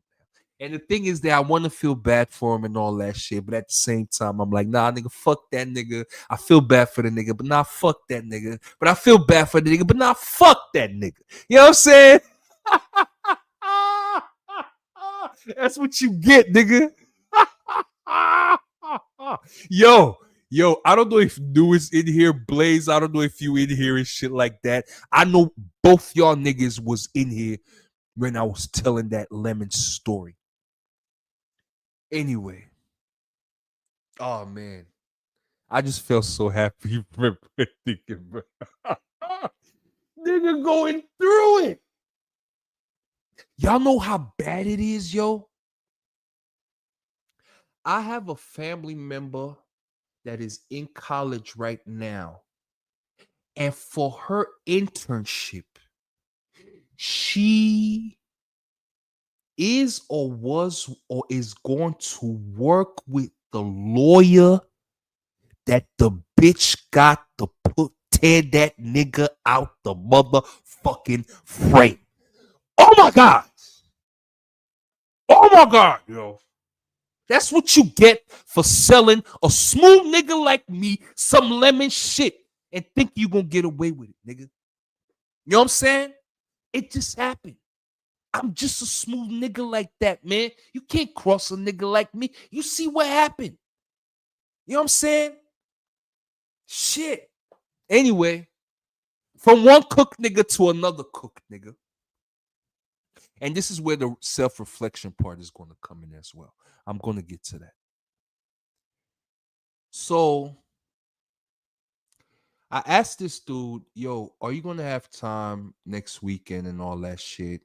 And the thing is that I want to feel bad for him and all that shit, but at the same time, I'm like, nah, nigga, fuck that nigga. I feel bad for the nigga, but nah, fuck that nigga. But I feel bad for the nigga, but nah, fuck that nigga. You know what I'm saying? That's what you get, nigga. yo, I don't know if New is in here, Blaze. I don't know if you in here and shit like that. I know both y'all niggas was in here when I was telling that lemon story. Anyway, oh man, I just felt so happy thinking, bro. Nigga going through it. Y'all know how bad it is, yo. I have a family member that is in college right now. And for her internship, she is or was or is going to work with the lawyer that the bitch got to tear that nigga out the motherfucking frame. Oh my God. Oh my God, yo. That's what you get for selling a smooth nigga like me some lemon shit and think you gonna get away with it, nigga. You know what I'm saying? It just happened. I'm just a smooth nigga like that, man. You can't cross a nigga like me. You see what happened. You know what I'm saying? Shit. Anyway, from one cook nigga to another cook nigga. And this is where the self-reflection part is going to come in as well. I'm going to get to that. So I asked this dude, yo, are you going to have time next weekend and all that shit?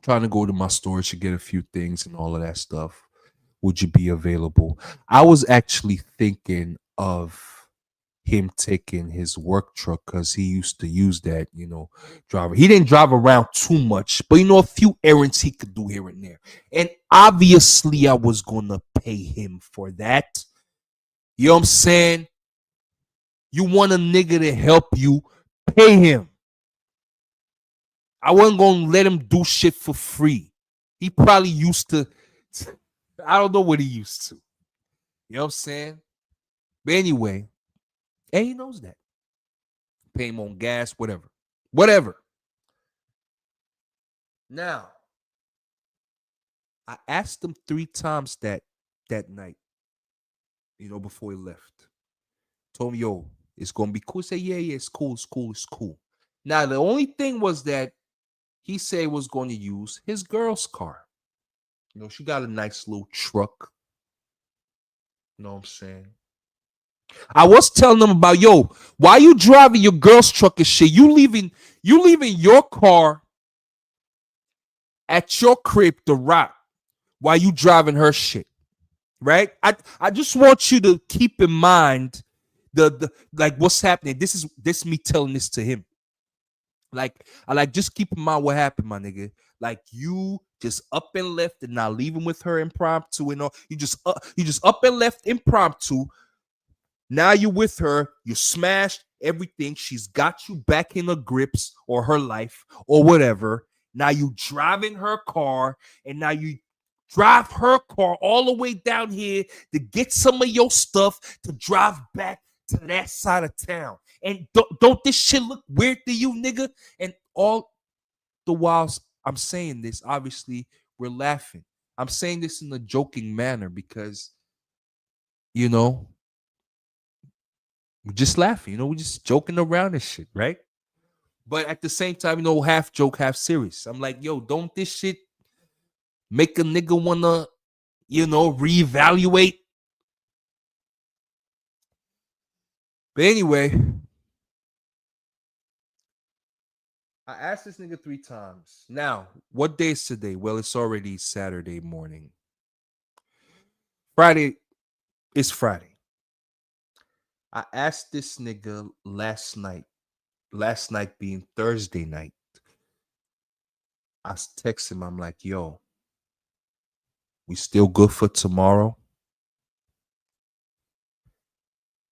Trying to go to my storage to get a few things and all of that stuff. Would you be available? I was actually thinking of him taking his work truck because he used to use that, driver. He didn't drive around too much, but a few errands he could do here and there. And obviously, I was gonna pay him for that. You know what I'm saying? You want a nigga to help you, pay him. I wasn't gonna let him do shit for free. He probably used to. I don't know what he used to. You know what I'm saying? But anyway, and he knows that. Pay him on gas, whatever. Whatever. Now, I asked him 3 times that night, before he left. Told me, yo, it's gonna be cool. He said, yeah, it's cool, it's cool, it's cool. Now, the only thing was that he said was going to use his girl's car. She got a nice little truck. You know what I'm saying? I was telling them about, yo, why you driving your girl's truck and shit? You leaving your car at your crib to rot while you driving her shit. Right? I just want you to keep in mind the like what's happening. This me telling this to him. I just keep in mind what happened, my nigga. Like you just up and left and not leaving with her impromptu and all. You just up and left impromptu. Now you're with her, you smashed everything. She's got you back in her grips or her life or whatever. Now you driving her car, and now you drive her car all the way down here to get some of your stuff to drive back to that side of town. And don't this shit look weird to you, nigga? And all the while I'm saying this, obviously we're laughing. I'm saying this in a joking manner because, you know, We're just laughing, we're just joking around and shit, right? But at the same time, half joke, half serious. I'm like, yo, don't this shit make a nigga wanna, reevaluate? But anyway, I asked this nigga 3 times. Now, what day is today? Well, it's already Saturday morning. Friday is Friday. I asked this nigga last night being Thursday night. I text him, I'm like, yo, we still good for tomorrow?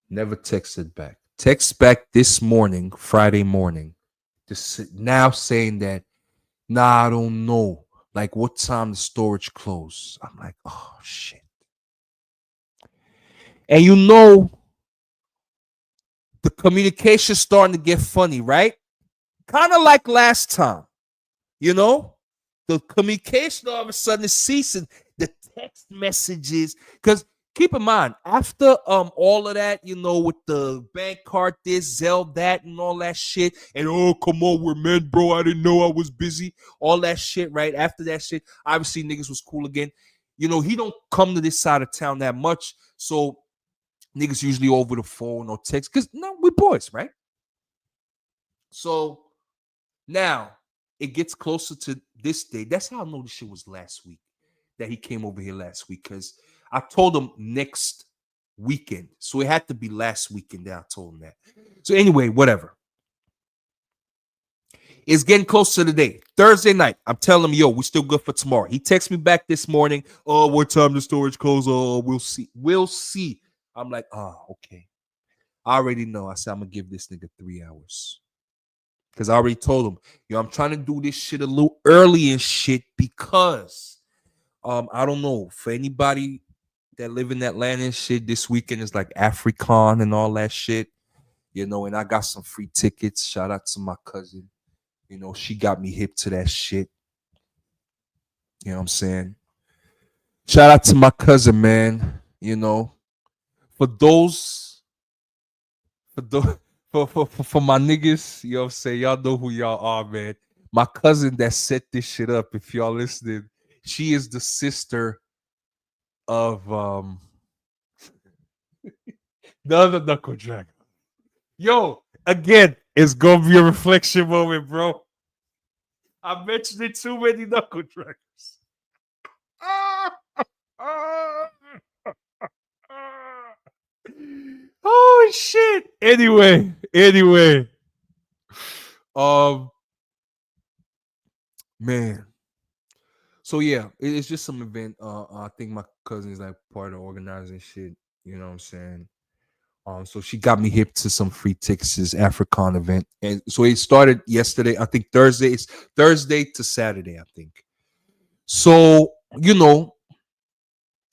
Never texted back. Text back this morning, Friday morning, just now saying that, nah, I don't know. Like, what time the storage close? I'm like, oh, shit. And the communication starting to get funny, right? Kind of like last time, the communication all of a sudden is ceasing. The text messages, because keep in mind, after all of that, with the bank card, this, Zelle, that, and all that shit, and oh, come on, we're men, bro. I didn't know I was busy. All that shit, right? After that shit, obviously niggas was cool again. He don't come to this side of town that much, so niggas usually over the phone or text, because no, we boys, right? So now it gets closer to this day. That's how I know this shit was last week. That he came over here last week, because I told him next weekend. So it had to be last weekend that I told him that. So anyway, whatever. It's getting close to the day. Thursday night, I'm telling him, yo, we still good for tomorrow. He texts me back this morning. Oh, what time the storage close? Oh, we'll see. We'll see. I'm like, oh, okay. I already know. I said, I'm going to give this nigga 3 hours. Because I already told him, yo, I'm trying to do this shit a little early and shit, because I don't know, for anybody that live in Atlanta and shit, this weekend is like African and all that shit, and I got some free tickets. Shout out to my cousin. She got me hip to that shit. You know what I'm saying? Shout out to my cousin, man. For those, for those, for my niggas, you know what I'm saying? Y'all know who y'all are, man. My cousin that set this shit up, if y'all listening, she is the sister of the other knuckle dragger. Yo, again, it's gonna be a reflection moment, bro. I mentioned it too many knuckle draggers. Oh shit. Anyway. Um man. So yeah, it's just some event. I think my cousin is like part of organizing shit. You know what I'm saying? So she got me hip to some free tickets to this African event. And so it started yesterday. I think Thursday. It's Thursday to Saturday, I think. So, I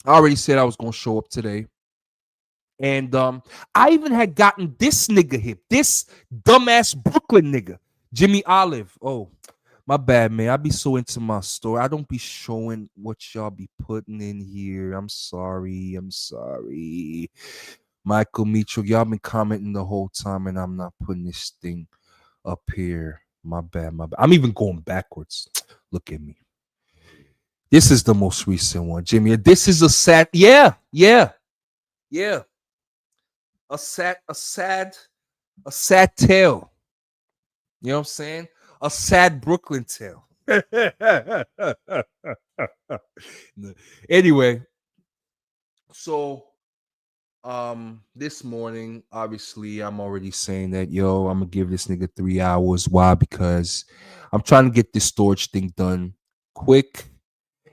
already said I was gonna show up today. And I even had gotten this nigga hip, this dumbass Brooklyn nigga, Jimmy Olive. Oh, my bad, man. I be so into my story. I don't be showing what y'all be putting in here. I'm sorry. Michael Mitchell, y'all been commenting the whole time, and I'm not putting this thing up here. My bad. I'm even going backwards. Look at me. This is the most recent one, Jimmy. This is a sad, yeah. A sad tale. You know what I'm saying? A sad Brooklyn tale. Anyway, so this morning, obviously, I'm already saying that, yo, I'm gonna give this nigga 3 hours. Why? Because I'm trying to get this storage thing done quick.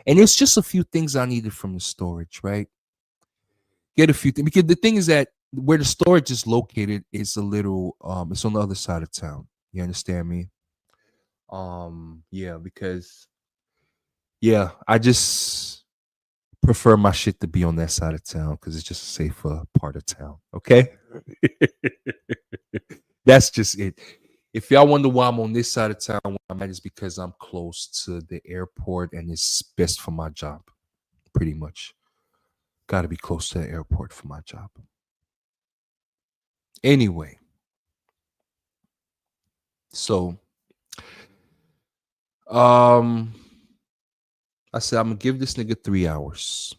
And it's just a few things I needed from the storage, right? Get a few things, because the thing is that where the storage is located is a little it's on the other side of town. You understand me? Yeah, because I just prefer my shit to be on that side of town because it's just a safer part of town. Okay. That's just it. If y'all wonder why I'm on this side of town, where I'm at is because I'm close to the airport and it's best for my job. Pretty much. Gotta be close to the airport for my job. Anyway, so um I said I'm gonna give this nigga 3 hours.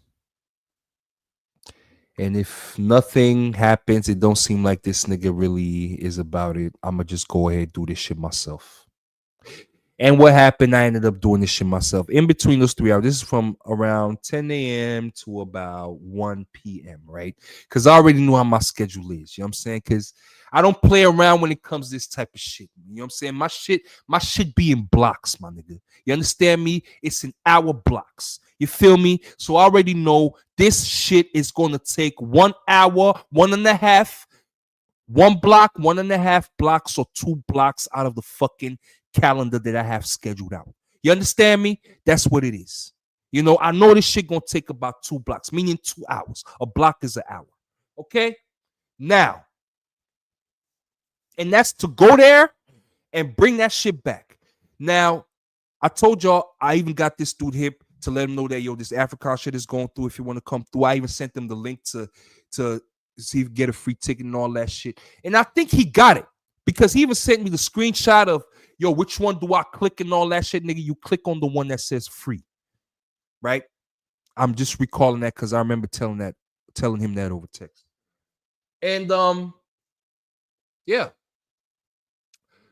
And if nothing happens, it don't seem like this nigga really is about it. I'm gonna just go ahead and do this shit myself. And what happened, I ended up doing this shit myself. In between those 3 hours, this is from around 10 a.m. to about 1 p.m., right? Because I already knew how my schedule is. You know what I'm saying? Because I don't play around when it comes to this type of shit. You know what I'm saying? My shit be in blocks, my nigga. You understand me? It's in hour blocks. You feel me? So I already know this shit is going to take 1 hour, 1.5, one block, 1.5 blocks, or 2 blocks out of the fucking calendar that I have scheduled out. You understand me? That's what it is. You know, I know this shit gonna take about 2 blocks, meaning 2 hours. A block is an hour. Okay? Now, and that's to go there and bring that shit back. Now, I told y'all I even got this dude hip to let him know that yo, this Africa shit is going through. If you want to come through, I even sent them the link to see if you get a free ticket and all that shit. And I think he got it because he even sent me the screenshot of yo, which one do I click and all that shit, nigga. You click on the one that says free, right? I'm just recalling that because I remember telling him that over text. And yeah.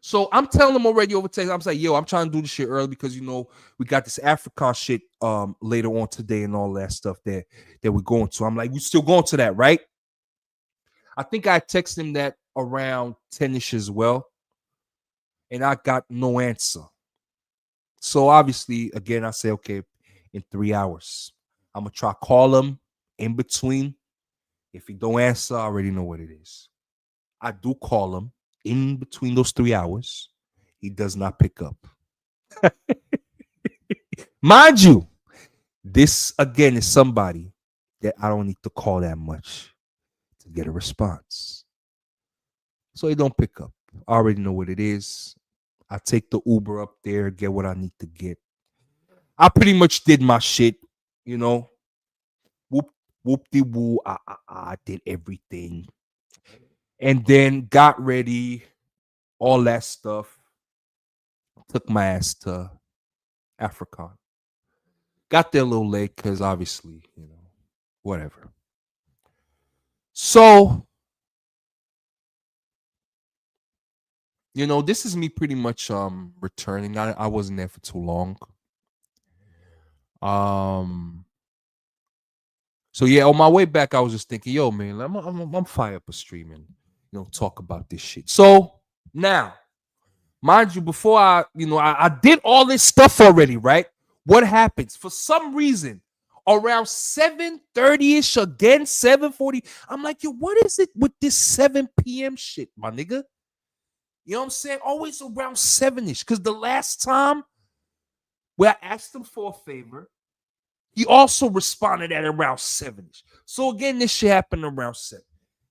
So I'm telling them already over text. I'm like, yo, I'm trying to do this shit early because you know we got this Africa shit later on today and all that stuff that we're going to. I'm like, we still going to that, right? I think I texted him that around 10ish as well, and I got no answer. So obviously, again, I say, okay, in 3 hours, I'm gonna try call him in between. If he don't answer, I already know what it is. I do call him in between those 3 hours. He does not pick up. Mind you, this again is somebody that I don't need to call that much to get a response. So he don't pick up. I already know what it is. I take the Uber up there, get what I need to get. I pretty much did my shit, you know. Whoop whoop de woo. I did everything. And then got ready, all that stuff. Took my ass to Africa. Got there a little late because obviously, you know, whatever. So, you know, this is me pretty much returning. I wasn't there for too long. Um so yeah, on my way back, I was just thinking, yo, man, I'm fire up a stream and you know talk about this shit. So now, mind you, before I did all this stuff already, right? What happens? For some reason, around 7:30ish, again, 7:40, I'm like, yo, what is it with this 7 p.m. shit, my nigga? You know what I'm saying? Always around 7ish. Because the last time where I asked him for a favor, he also responded at around 7ish. So again, this shit happened around 7.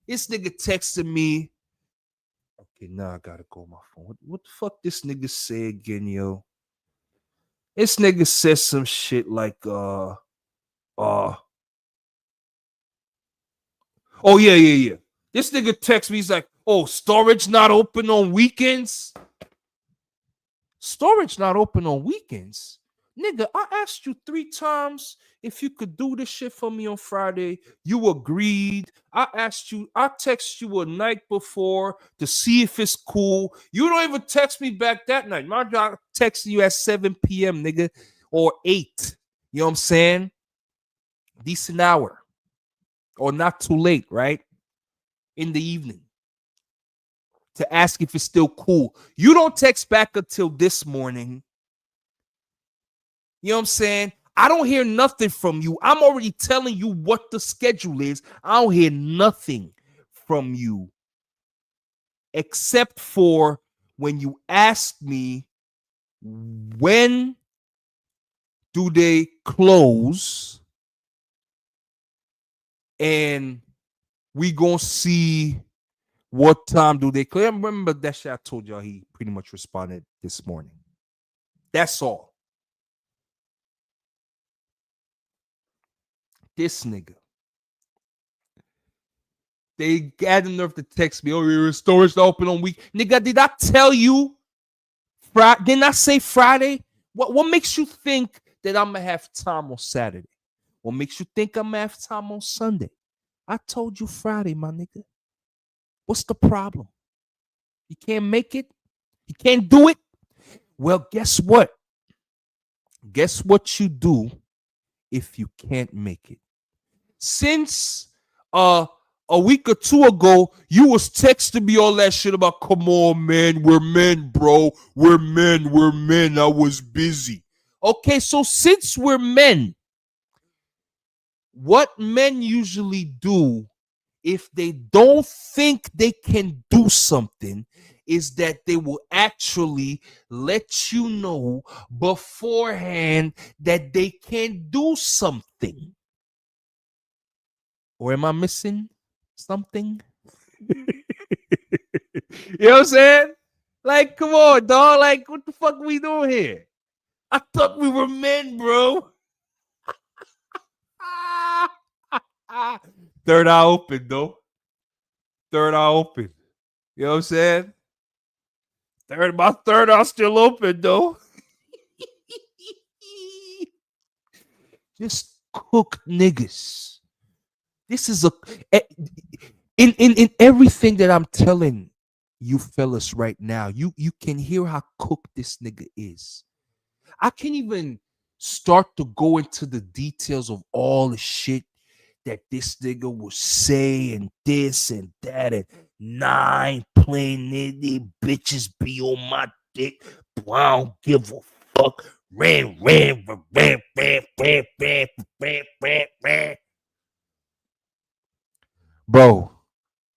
This nigga texted me. Okay, now I gotta go on my phone. What the fuck this nigga say again, yo? This nigga says some shit like uh oh yeah. This nigga texts me, he's like, oh, storage not open on weekends. Storage not open on weekends. Nigga, I asked you 3 times if you could do this shit for me on Friday. You agreed. I text you a night before to see if it's cool. You don't even text me back that night. My job texting you at 7 p.m., nigga, or 8. You know what I'm saying? Decent hour. Or not too late, right? In the evening. To ask if it's still cool. You don't text back until this morning. You know what I'm saying? I don't hear nothing from you. I'm already telling you what the schedule is. I don't hear nothing from you except for when you asked me when do they close and we gonna see what time do they close. Remember that shit I told y'all he pretty much responded this morning. That's all. This nigga They had the nerve to text me, oh, your storage open on week. Nigga, did I tell you Friday? Didn't I say Friday? What makes you think that I'm gonna have time on Saturday? What makes you think I'm gonna have time on Sunday? I told you Friday, my nigga. What's the problem? You can't make it? You can't do it? Well, guess what? Guess what you do if you can't make it? Since a week or two ago, you was texting me all that shit about, come on, man, we're men, bro. We're men. I was busy. Okay, so since we're men, what men usually do if they don't think they can do something is that they will actually let you know beforehand that they can do something. Or am I missing something? You know what I'm saying? Like, come on, dog. Like, what the fuck we doing here? I thought we were men, bro. Third eye open, though. Third eye open. You know what I'm saying? My third eye still open, though. Just cook niggas. This is in everything that I'm telling you fellas right now, you can hear how cooked this nigga is. I can't even start to go into the details of all the shit that this nigga will say and this and that and nine playing these bitches be on my dick. Boy, I don't give a fuck. Ran. Bro,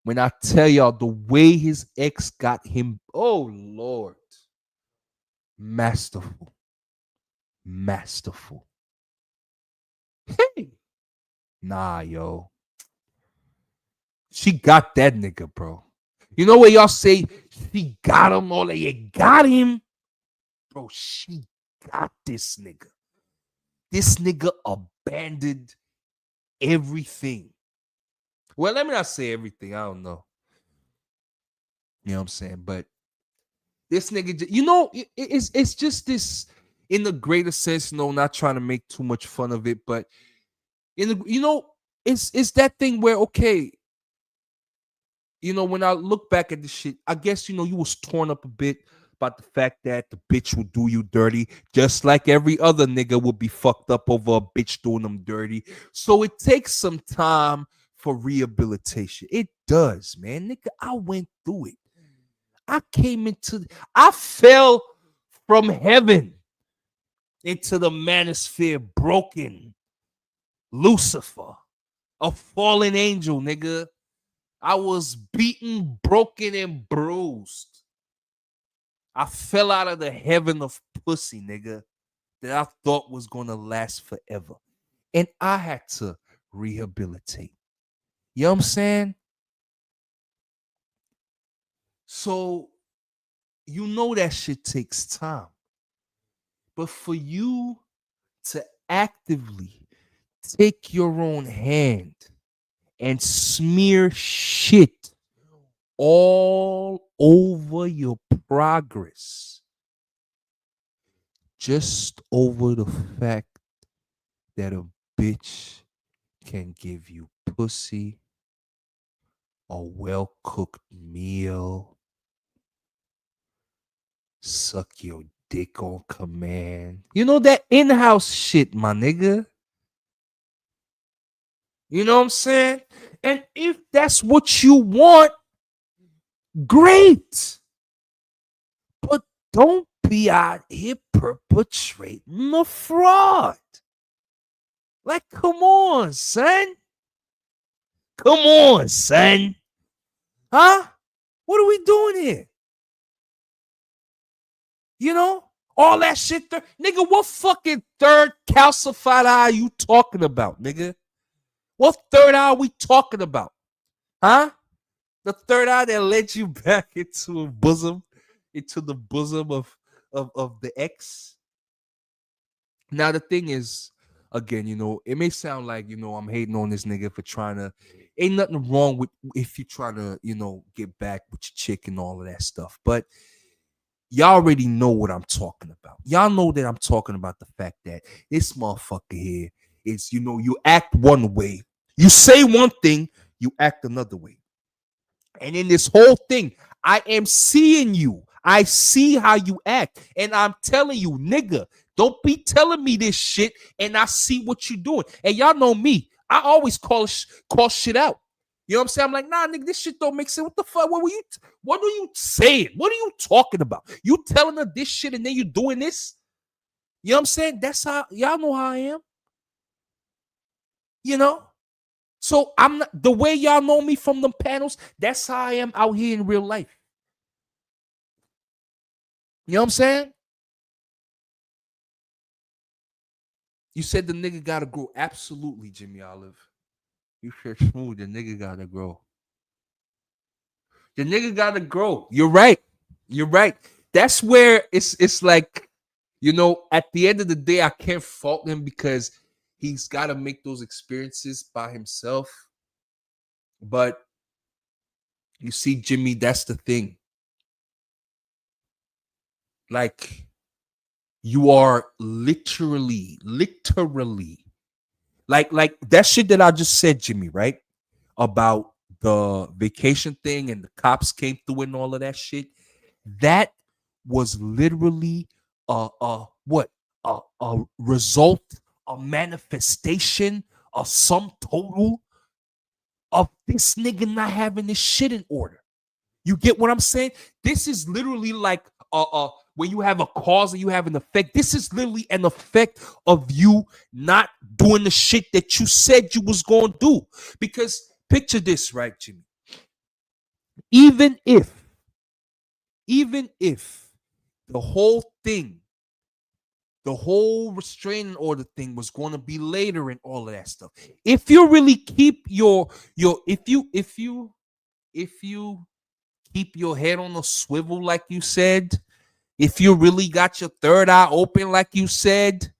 when I tell y'all the way his ex got him, oh Lord, masterful. Hey, nah, yo, she got that nigga, bro. You know what y'all say? She got him, all that. You got him, bro. She got this nigga. This nigga abandoned everything. Well, let me not say everything. I don't know. You know what I'm saying? But this nigga, you know, it's just this in the greater sense. No, not trying to make too much fun of it, but in the, you know, it's that thing where, okay, you know, when I look back at this shit, I guess, you know, you was torn up a bit about the fact that the bitch would do you dirty, just like every other nigga would be fucked up over a bitch doing them dirty. So it takes some time for rehabilitation. It does, man. Nigga, I went through it. I fell from heaven into the manosphere broken. Lucifer, a fallen angel, nigga. I was beaten, broken, and bruised. I fell out of the heaven of pussy, nigga, that I thought was gonna last forever. And I had to rehabilitate. You know what I'm saying? So, you know that shit takes time. But for you to actively take your own hand and smear shit all over your progress just over the fact that a bitch can give you pussy, a well-cooked meal, suck your dick on command. You know that in-house shit, my nigga. You know what I'm saying? And if that's what you want, great. But don't be out here perpetrating a fraud. Like, come on, son. Come on, son. Huh? What are we doing here? You know? All that shit there. Nigga, what fucking third calcified eye are you talking about, nigga? What third eye are we talking about? Huh? The third eye that led you back into the bosom of the ex. Now the thing is, again, you know, it may sound like, you know, I'm hating on this nigga for trying to ain't nothing wrong with if you try to, get back with your chick and all of that stuff. But y'all already know what I'm talking about. Y'all know that I'm talking about the fact that this motherfucker here is, you act one way, you say one thing, you act another way. And in this whole thing, I am seeing you. I see how you act. And I'm telling you, nigga, don't be telling me this shit and I see what you're doing. And y'all know me. I always call shit out. You know what I'm saying? I'm like, nah, nigga, this shit don't make sense. What the fuck? What are you saying? What are you talking about? You telling her this shit and then you doing this? You know what I'm saying? That's how y'all know how I am. You know? So I'm not the way y'all know me from them panels, that's how I am out here in real life. You know what I'm saying? You said the nigga gotta grow. Absolutely, Jimmy Olive. You said smooth, the nigga gotta grow. The nigga gotta grow. You're right. You're right. That's where it's like, at the end of the day, I can't fault him because he's gotta make those experiences by himself. But you see, Jimmy, that's the thing. Like, you are literally, like that shit that I just said, Jimmy, right? About the vacation thing and the cops came through and all of that shit. That was literally what? A result, a manifestation, a sum total of this nigga not having this shit in order. You get what I'm saying? This is literally like when you have a cause and you have an effect. This is literally an effect of you not doing the shit that you said you was going to do. Because picture this, right, Jimmy? Even if the whole thing, the whole restraining order thing was going to be later and all of that stuff. If you really keep your if you keep your head on a swivel like you said, if you really got your third eye open like you said,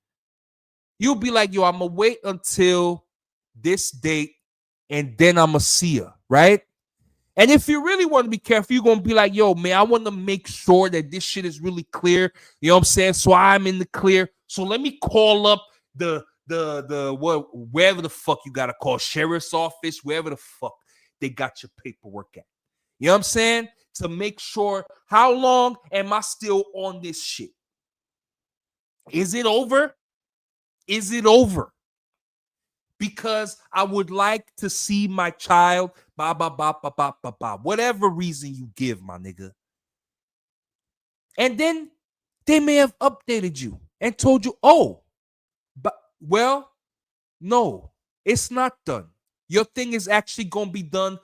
you'll be like, yo, I'm gonna wait until this date and then I'm gonna see her, right? And if you really want to be careful, you're gonna be like, yo, man, I want to make sure that this shit is really clear. You know what I'm saying? So I'm in the clear. So let me call up the what, wherever the fuck you gotta call, sheriff's office, wherever the fuck they got your paperwork at. You know what I'm saying? To make sure, how long am I still on this shit? Is it over? Is it over? Because I would like to see my child, whatever reason you give, my nigga. And then they may have updated you and told you, oh, but well, no, it's not done. Your thing is actually going to be done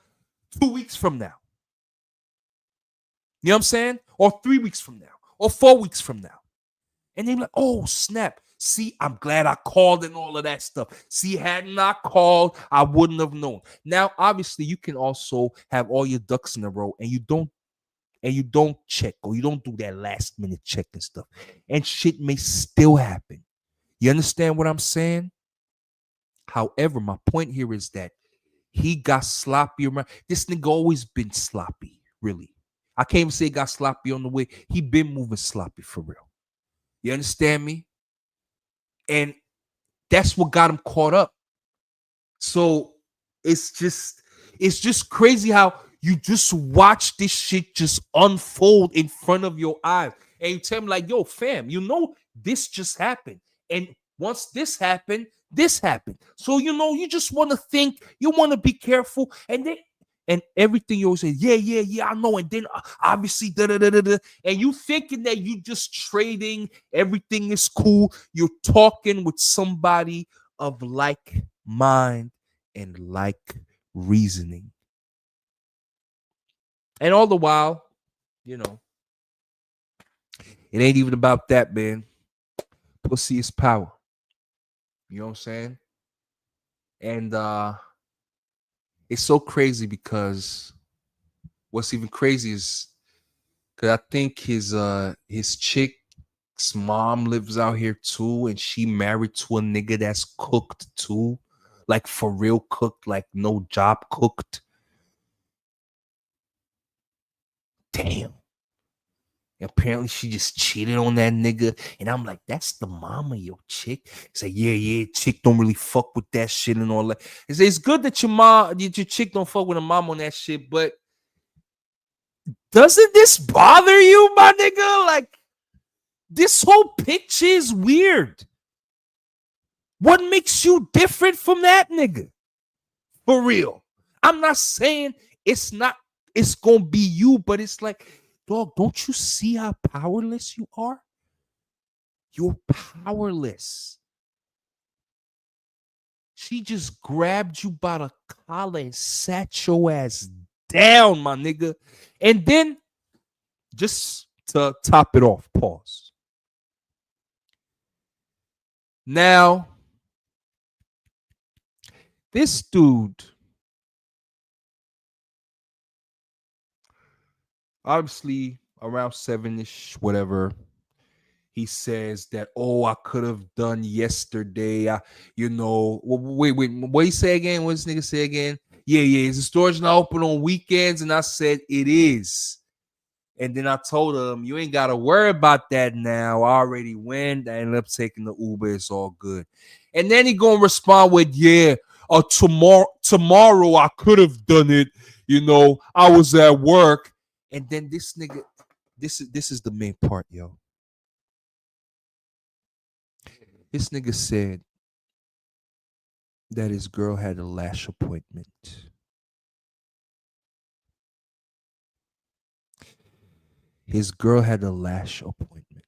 2 weeks from now. You know what I'm saying? Or 3 weeks from now, or 4 weeks from now. And they're like, oh, snap. See, I'm glad I called and all of that stuff. See, hadn't I called, I wouldn't have known. Now, obviously, you can also have all your ducks in a row and you don't check or you don't do that last minute check and stuff. And shit may still happen. You understand what I'm saying? However, my point here is that he got sloppy around. This nigga always been sloppy, really. I can't even say he got sloppy on the way. He been moving sloppy for real. You understand me? And that's what got him caught up. So it's just crazy how you just watch this shit just unfold in front of your eyes. And you tell him, like, yo, fam, this just happened. And once this happened, this happened. So, you just want to think, you want to be careful. And everything you always say, yeah, I know. And then obviously, and you thinking that you just trading, everything is cool. You're talking with somebody of like mind and like reasoning. And all the while, it ain't even about that, man. Pussy is power. You know what I'm saying? And it's so crazy because what's even crazy is because I think his chick's mom lives out here too, and she married to a nigga that's cooked too. Like for real cooked, like no job cooked. Damn. Apparently she just cheated on that nigga. And I'm like, that's the mama, your chick. Say, yeah, chick don't really fuck with that shit and all that. It's good that your chick don't fuck with a mom on that shit, but doesn't this bother you, my nigga? Like, this whole picture is weird. What makes you different from that nigga? For real. I'm not saying it's gonna be you, but it's like, dog, don't you see how powerless you are? You're powerless. She just grabbed you by the collar and sat your ass down, my nigga. And then, just to top it off, pause. Now, this dude, obviously around 7-ish, whatever, he says that, oh, I could have done yesterday. Wait, what he say again? What this nigga say again? Yeah, is the storage not open on weekends? And I said, it is. And then I told him, you ain't got to worry about that now. I already went. I ended up taking the Uber. It's all good. And then he going to respond with, yeah, tomorrow I could have done it. I was at work. And then this nigga, this is the main part, yo. This nigga said that his girl had a lash appointment. His girl had a lash appointment.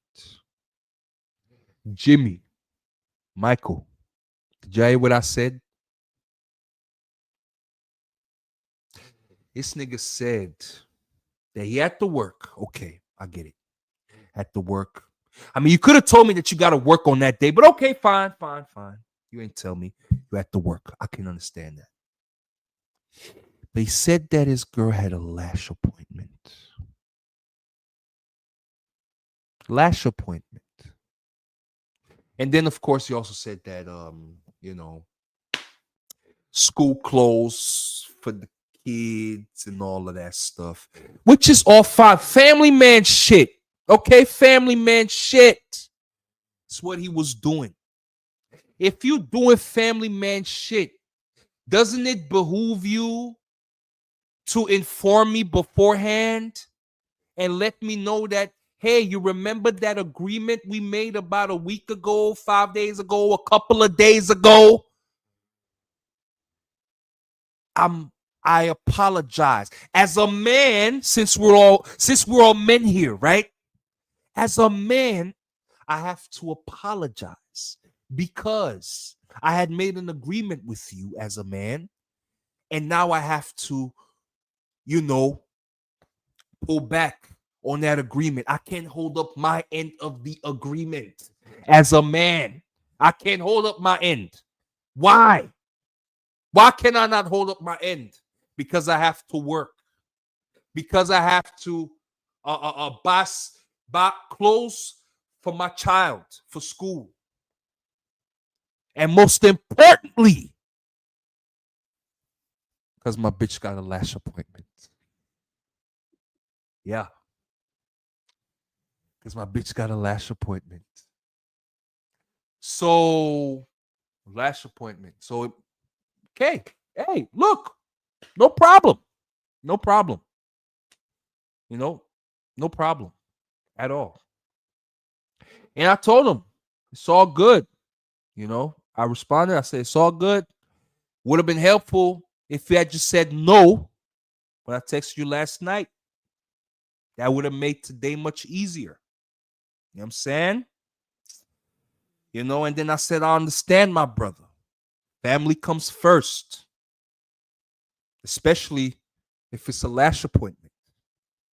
Jimmy, Michael, did you hear what I said? This nigga said that he had to work. Okay, I get it. Had to work. I mean, you could have told me that you got to work on that day, but okay, fine. You ain't tell me you had to work. I can understand that. But he said that his girl had a lash appointment. Lash appointment. And then, of course, he also said that, school clothes for the kids and all of that stuff, which is all fine. Family man shit. Okay, family man shit. That's what he was doing. If you doing family man shit, doesn't it behoove you to inform me beforehand and let me know that, hey, you remember that agreement we made about a week ago, 5 days ago, a couple of days ago? I apologize. As a man, since we're all men here, right? As a man, I have to apologize because I had made an agreement with you as a man, and now I have to, pull back on that agreement. I can't hold up my end of the agreement as a man. I can't hold up my end. Why? Why can I not hold up my end? Because I have to work. Because I have to buy clothes for my child for school. And most importantly, because my bitch got a lash appointment. Yeah. Because my bitch got a lash appointment. So, lash appointment. So, okay. Hey, look. No problem. No problem. No problem at all. And I told him, it's all good. I responded. I said, it's all good. Would have been helpful if you had just said no when I texted you last night. That would have made today much easier. You know what I'm saying? And then I said, I understand, my brother. Family comes first. Especially if it's a lash appointment.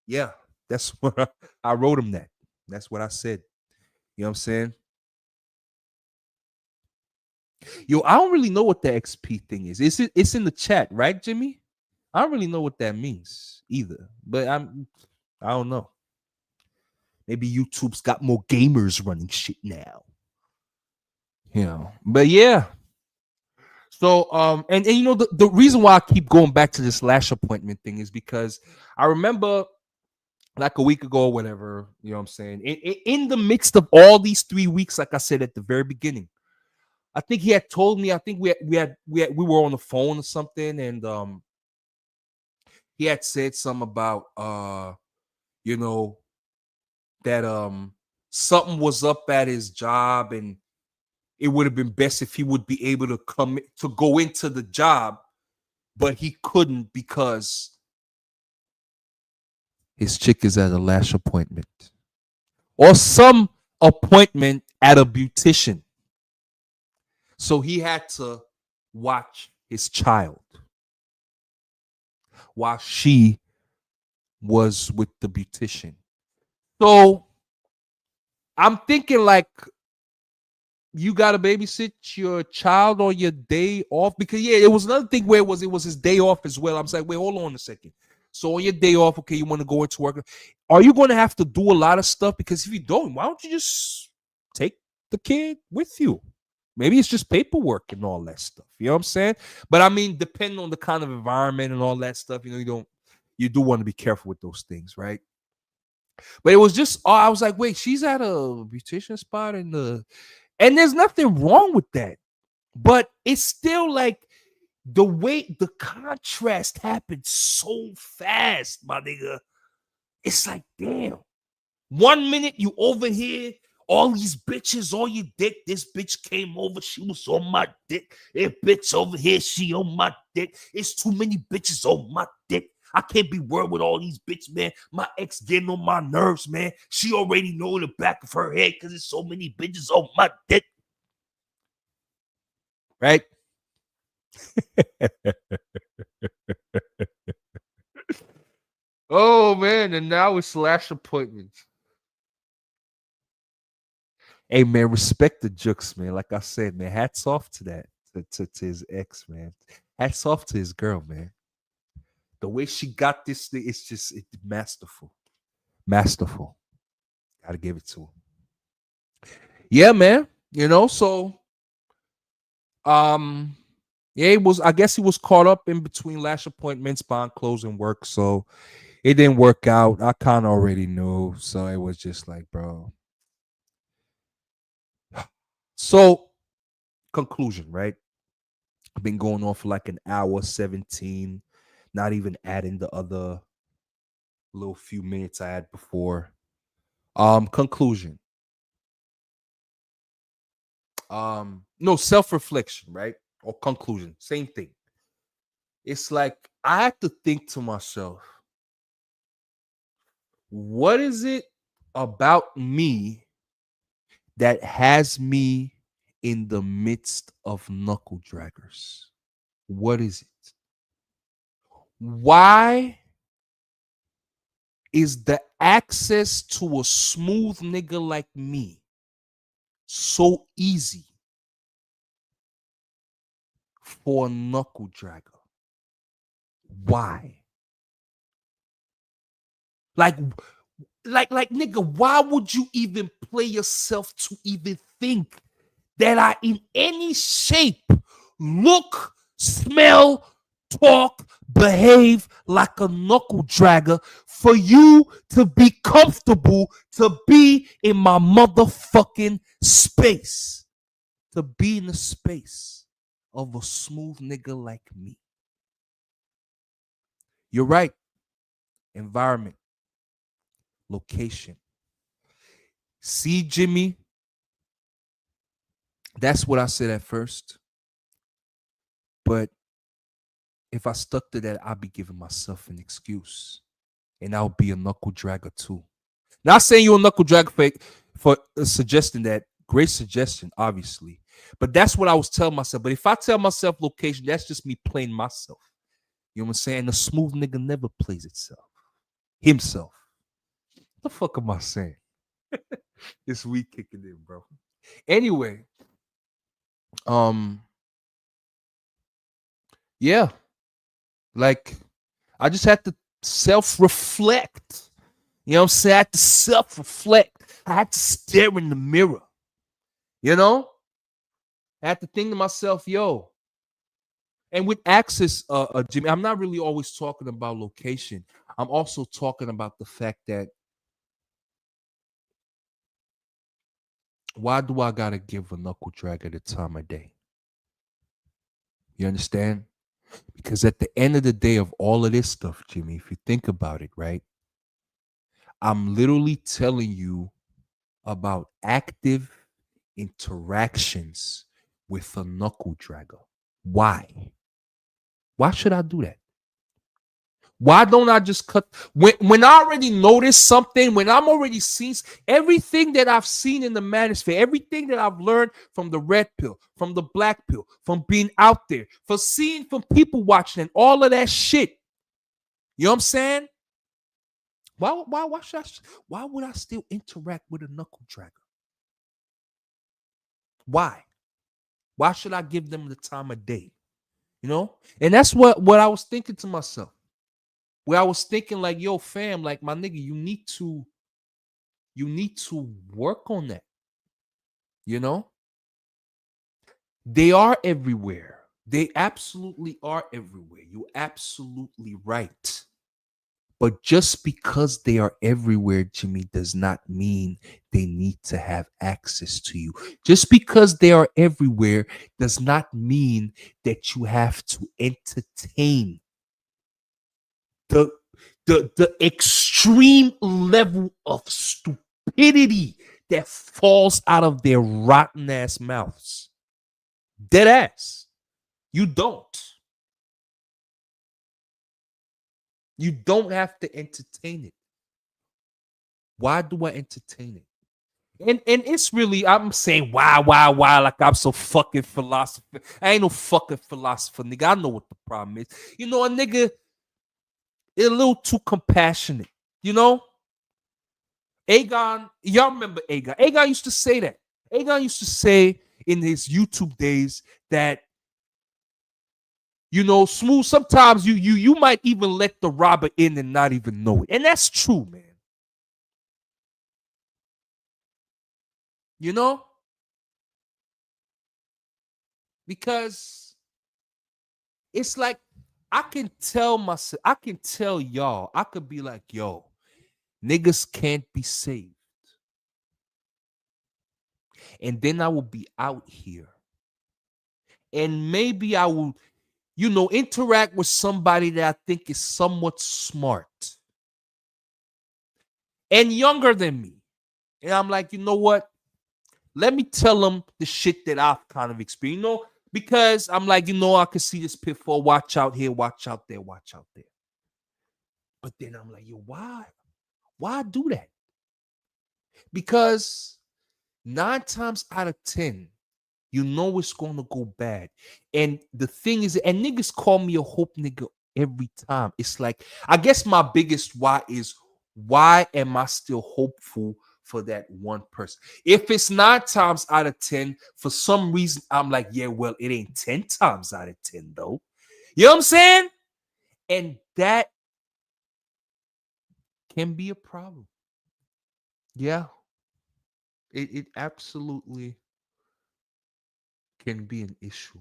Yeah, that's what I wrote him that. That's what I said. You know what I'm saying? Yo, I don't really know what the XP thing is. It's in the chat, right, Jimmy? I don't really know what that means either. But I don't know. Maybe YouTube's got more gamers running shit now. But yeah. So and you know the reason why I keep going back to this lash appointment thing is because I remember like a week ago or whatever, you know what I'm saying? In the midst of all these 3 weeks, like I said at the very beginning, I think he had told me, I think we were on the phone or something, and he had said something about you know, that something was up at his job and it would have been best if he would be able to come to go into the job, but he couldn't because his chick is at a lash appointment or some appointment at a beautician. So he had to watch his child while she was with the beautician. So I'm thinking like you gotta babysit your child on your day off because yeah, it was another thing where it was his day off as well. I'm saying, wait, hold on a second. So on your day off, okay, you want to go into work. Are you going to have to do a lot of stuff? Because if you don't, why don't you just take the kid with you? Maybe it's just paperwork and all that stuff. You know what I'm saying? But I mean, depending on the kind of environment and all that stuff, you do want to be careful with those things, right? But it was just, I was like, wait, she's at a beautician spot and there's nothing wrong with that. But it's still like the way the contrast happened so fast, my nigga. It's like, damn. 1 minute you over here, all these bitches on your dick. This bitch came over, she was on my dick. That bitch over here, she on my dick. It's too many bitches on my dick. I can't be worried with all these bitches, man. My ex getting on my nerves, man. She already know in the back of her head because there's so many bitches on my dick. Right? Oh man, and now it's lash appointments. Hey man, respect the jokes, man. Like I said, man, hats off to that, to his ex, man. Hats off to his girl, man. The way she got this thing, it's masterful. Masterful. Gotta give it to him. Yeah, man. So um yeah, I guess he was caught up in between lash appointments, bond closing work. So it didn't work out. I kind of already knew. So it was just like, bro. So conclusion, right? I've been going on for like an hour 17, not even adding the other little few minutes I had before. Conclusion. No, self-reflection, right? Or conclusion, same thing. It's like I had to think to myself, what is it about me that has me in the midst of knuckle draggers? What is it? Why is the access to a smooth nigga like me so easy for a knuckle dragger? Why? Like, nigga, why would you even play yourself to even think that I in any shape look, smell, talk, behave like a knuckle dragger for you to be comfortable to be in my motherfucking space? To be in the space of a smooth nigga like me. You're right. Environment, location. See, Jimmy, that's what I said at first. But if I stuck to that, I'd be giving myself an excuse. And I'll be a knuckle dragger too. Not saying you're a knuckle dragger for suggesting that. Great suggestion, obviously. But that's what I was telling myself. But if I tell myself location, that's just me playing myself. You know what I'm saying? The smooth nigga never plays himself. What the fuck am I saying? This week kicking in, bro. Anyway, um, yeah, like I just had to self-reflect. You know what I'm saying? I had to self-reflect. I had to stare in the mirror. You know? I had to think to myself, yo, And with access, Jimmy, I'm not really always talking about location. I'm also talking about the fact that why do I gotta give a knuckle dragger the time of day? You understand? Because at the end of the day of all of this stuff, Jimmy, if you think about it, right? I'm literally telling you about active interactions with a knuckle dragger. Why? Why should I do that? Why don't I just cut when I already noticed something, when I'm already seen everything that I've seen in the manosphere, everything that I've learned from the red pill, from the black pill, from being out there, for seeing from people watching and all of that shit. You know what I'm saying? Why should why would I still interact with a knuckle dragger? Why? Why should I give them the time of day? You know? And that's what I was thinking to myself. Where I was thinking, like, yo, fam, like my nigga, you need to work on that. You know? They are everywhere. They absolutely are everywhere. You're absolutely right. But just because they are everywhere, Jimmy, does not mean they need to have access to you. Just because they are everywhere does not mean that you have to entertain the the extreme level of stupidity that falls out of their rotten ass mouths. Dead ass. You don't. You don't have to entertain it. Why do I entertain it? And it's really, I'm saying why, like I'm so fucking philosopher. I ain't no fucking philosopher, nigga. I know what the problem is. You know, a nigga is a little too compassionate. You know, Aegon, y'all remember Aegon? Aegon used to say that. Aegon used to say in his YouTube days that, you know, Smooth, sometimes you might even let the robber in and not even know it. And that's true, man. You know? Because it's like I can tell myself, I can tell y'all, I could be like, yo, niggas can't be saved. And then I will be out here. And maybe I will, you know, interact with somebody that I think is somewhat smart and younger than me. And I'm like, you know what? Let me tell them the shit that I've kind of experienced, you know, because I'm like, you know, I can see this pitfall. Watch out here, watch out there, watch out there. But then I'm like, yo, why? Why do that? Because 9 times out of 10, you know it's going to go bad. And the thing is, and niggas call me a hope nigga every time. It's like, I guess my biggest why is, why am I still hopeful for that one person? If it's 9 times out of 10, for some reason, I'm like, yeah, well, it ain't 10 times out of 10, though. You know what I'm saying? And that can be a problem. Yeah, it absolutely can be an issue,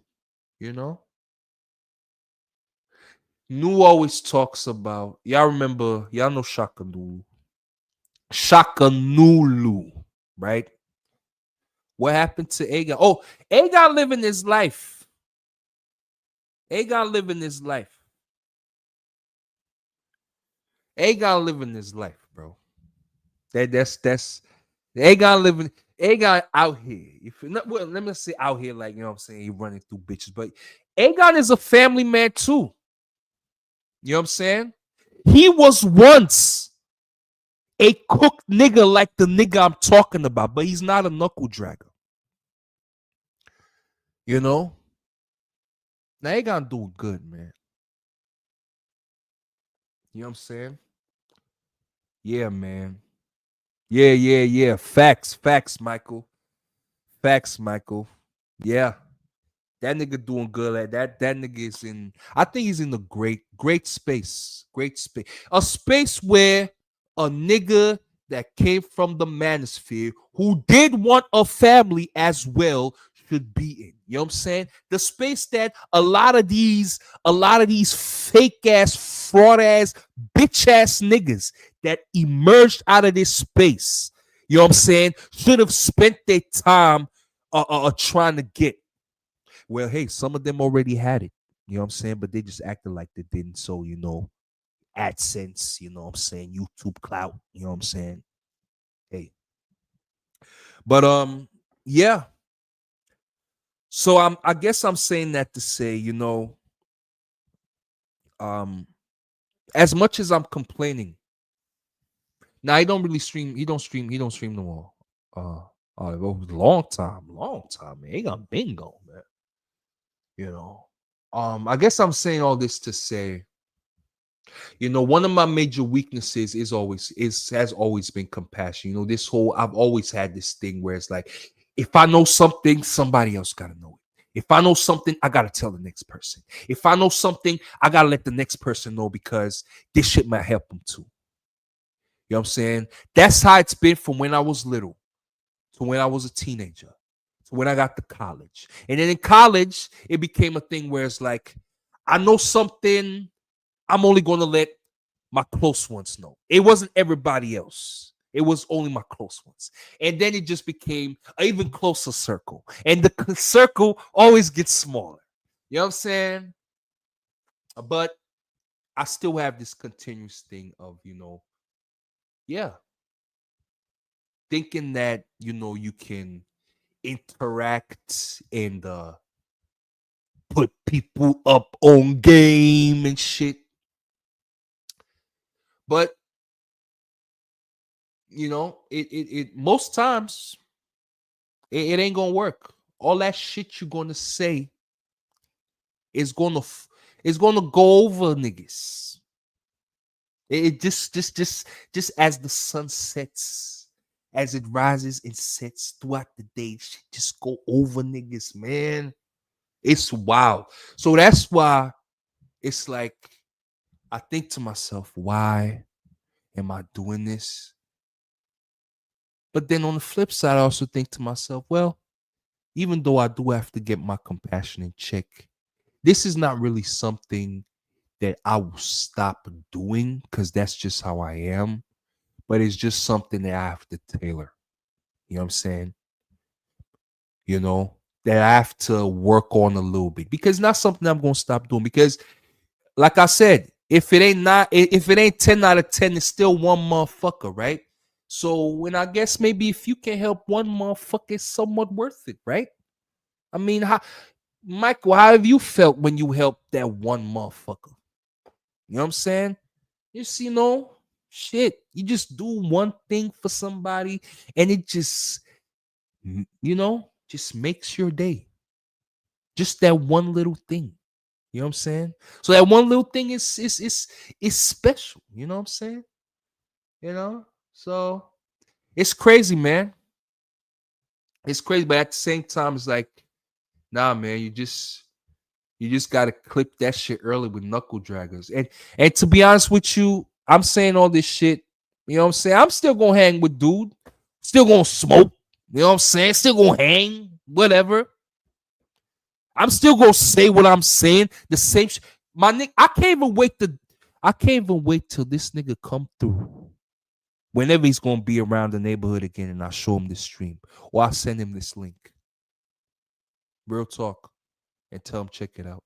you know? Nu always talks about, y'all remember, y'all know Shaka Nulu. Shaka Nulu, right? What happened to Aegon? Oh, Aegon living his life. Aegon living his life. Aegon living his life, bro. That's Aegon living. Aegon out here. If not, well, let me say out here, like, you know what I'm saying, he running through bitches. But Aegon is a family man too. You know what I'm saying? He was once a cooked nigga like the nigga I'm talking about, but he's not a knuckle dragger. You know? Now Aegon doing good, man. You know what I'm saying? Yeah, man. Yeah. Facts, Michael. Facts, Michael. Yeah. That nigga doing good at that nigga is in, I think he's in a great space. Great space. A space where a nigga that came from the manosphere who did want a family as well should be in. You know what I'm saying? The space that a lot of these fake ass, fraud ass, bitch ass niggas that emerged out of this space, you know what I'm saying, should have spent their time trying to get. Well, hey, some of them already had it. You know what I'm saying? But they just acted like they didn't. So, AdSense, you know what I'm saying, YouTube clout, you know what I'm saying? Hey. But yeah. So I guess I'm saying that to say, um as much as I'm complaining, now he don't stream no more. It was a long time, man. He got bingo, man. You know. I guess I'm saying all this to say, one of my major weaknesses has always been compassion. This whole I've always had this thing where it's like, if I know something, somebody else gotta know it. If I know something, I gotta tell the next person. If I know something, I gotta let the next person know because this shit might help them too. You know what I'm saying? That's how it's been from when I was little to when I was a teenager to when I got to college. And then in college, it became a thing where it's like, I know something, I'm only going to let my close ones know. It wasn't everybody else. It was only my close ones. And then it just became an even closer circle. And the circle always gets smaller. You know what I'm saying? But I still have this continuous thing of, yeah, thinking that, you can interact and put people up on game and shit. But it most times it ain't gonna work. All that shit you're gonna say is gonna go over niggas. It just as the sun sets, as it rises and sets throughout the day, shit just go over niggas, man. It's wild. So that's why it's like I think to myself, why am I doing this? But then on the flip side, I also think to myself, well, even though I do have to get my compassion in check, this is not really something that I will stop doing because that's just how I am. But it's just something that I have to tailor. You know what I'm saying? That I have to work on a little bit because it's not something I'm going to stop doing. Because, like I said, if it ain't 10 out of 10, it's still one motherfucker, right? So when I guess maybe if you can help one motherfucker, it's somewhat worth it, right? I mean, Michael, how have you felt when you helped that one motherfucker? You know what I'm saying? Shit. You just do one thing for somebody and it just makes your day. Just that one little thing. You know what I'm saying? So that one little thing is special. You know what I'm saying? So it's crazy, man. It's crazy, but at the same time, it's like, nah, man, you just gotta clip that shit early with knuckle draggers. And to be honest with you, I'm saying all this shit. You know what I'm saying? I'm still gonna hang with dude. Still gonna smoke. You know what I'm saying? Still gonna hang. Whatever. I'm still gonna say what I'm saying. The same my nigga. I can't even wait till this nigga come through. Whenever he's gonna be around the neighborhood again, and I show him this stream, or I send him this link. Real talk, and tell him check it out.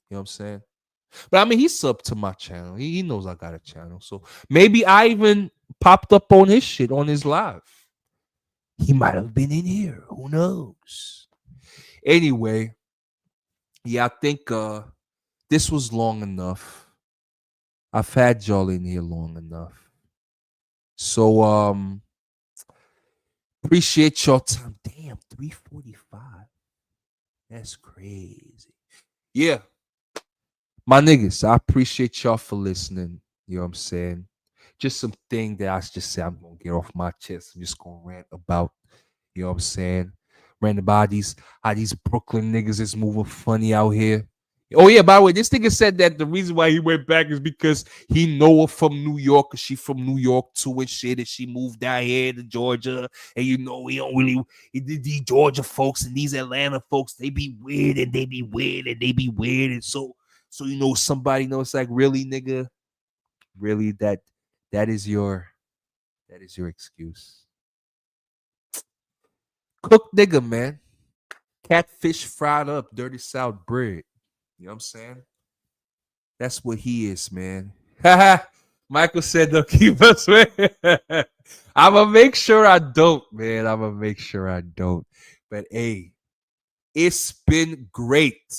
You know what I'm saying? But I mean, he's sub to my channel. He knows I got a channel, so maybe I even popped up on his shit on his live. He might have been in here. Who knows? Anyway, yeah, I think this was long enough. I've had y'all in here long enough. So appreciate your time. Damn, 3:45. That's crazy. Yeah. My niggas, I appreciate y'all for listening. You know what I'm saying? Just some thing that I just say I'm gonna get off my chest. I'm just gonna rant about. You know what I'm saying? Rant about how these Brooklyn niggas is moving funny out here. Oh yeah, by the way, this nigga said that the reason why he went back is because he know her from New York, cause she from New York too and shit, and she moved down here to Georgia, and you know he don't really these Georgia folks and these Atlanta folks, they be weird and they be weird and they be weird, and so you know somebody knows like really nigga, really that is your excuse. Cook nigga, man. Catfish fried up, dirty south bread. You know what I'm saying? That's what he is, man. Michael said they'll keep us, man. I'ma make sure I don't, man. I'ma make sure I don't. But hey, it's been great.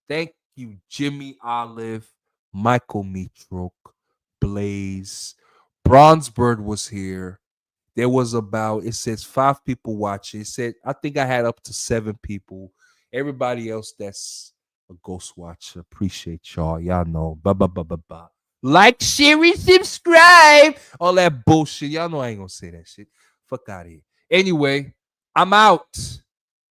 Thank you, Jimmy Olive, Michael Meetroke, Blaze. Bronzebird was here. There was about, it says 5 people watching. It said, I think I had up to 7 people. Everybody else that's a ghost watcher, appreciate y'all. Y'all know. Ba ba ba ba ba. Like, share, and subscribe. All that bullshit. Y'all know I ain't gonna say that shit. Fuck out of here. Anyway, I'm out.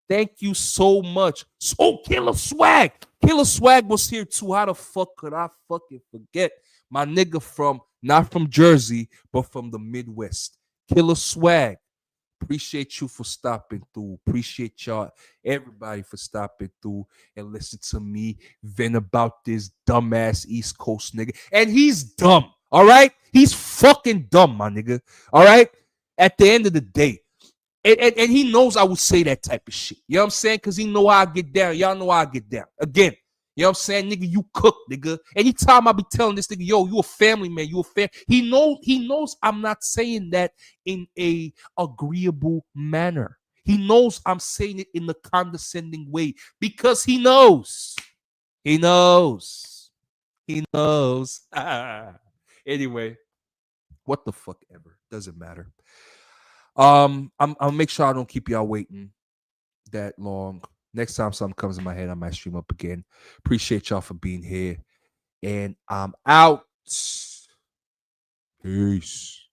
Thank you so much. Oh, Killer Swag. Killer Swag was here too. How the fuck could I fucking forget? My nigga from, not from Jersey, but from the Midwest. Killer Swag. Appreciate you for stopping through. Appreciate y'all, everybody, for stopping through and listen to me vent about this dumbass East Coast nigga. And he's dumb. All right? He's fucking dumb, my nigga. All right? At the end of the day, and he knows I would say that type of shit. You know what I'm saying? Because he know how I get down. Y'all know how I get down. Again, you know what I'm saying? Nigga, you cook, nigga. Anytime I be telling this nigga, yo, you a family man, you a fan. He knows I'm not saying that in a agreeable manner. He knows I'm saying it in the condescending way because he knows. He knows. He knows. Anyway, what the fuck ever. Doesn't matter. I'll make sure I don't keep y'all waiting that long. Next time something comes in my head, I might stream up again. Appreciate y'all for being here. And I'm out. Peace.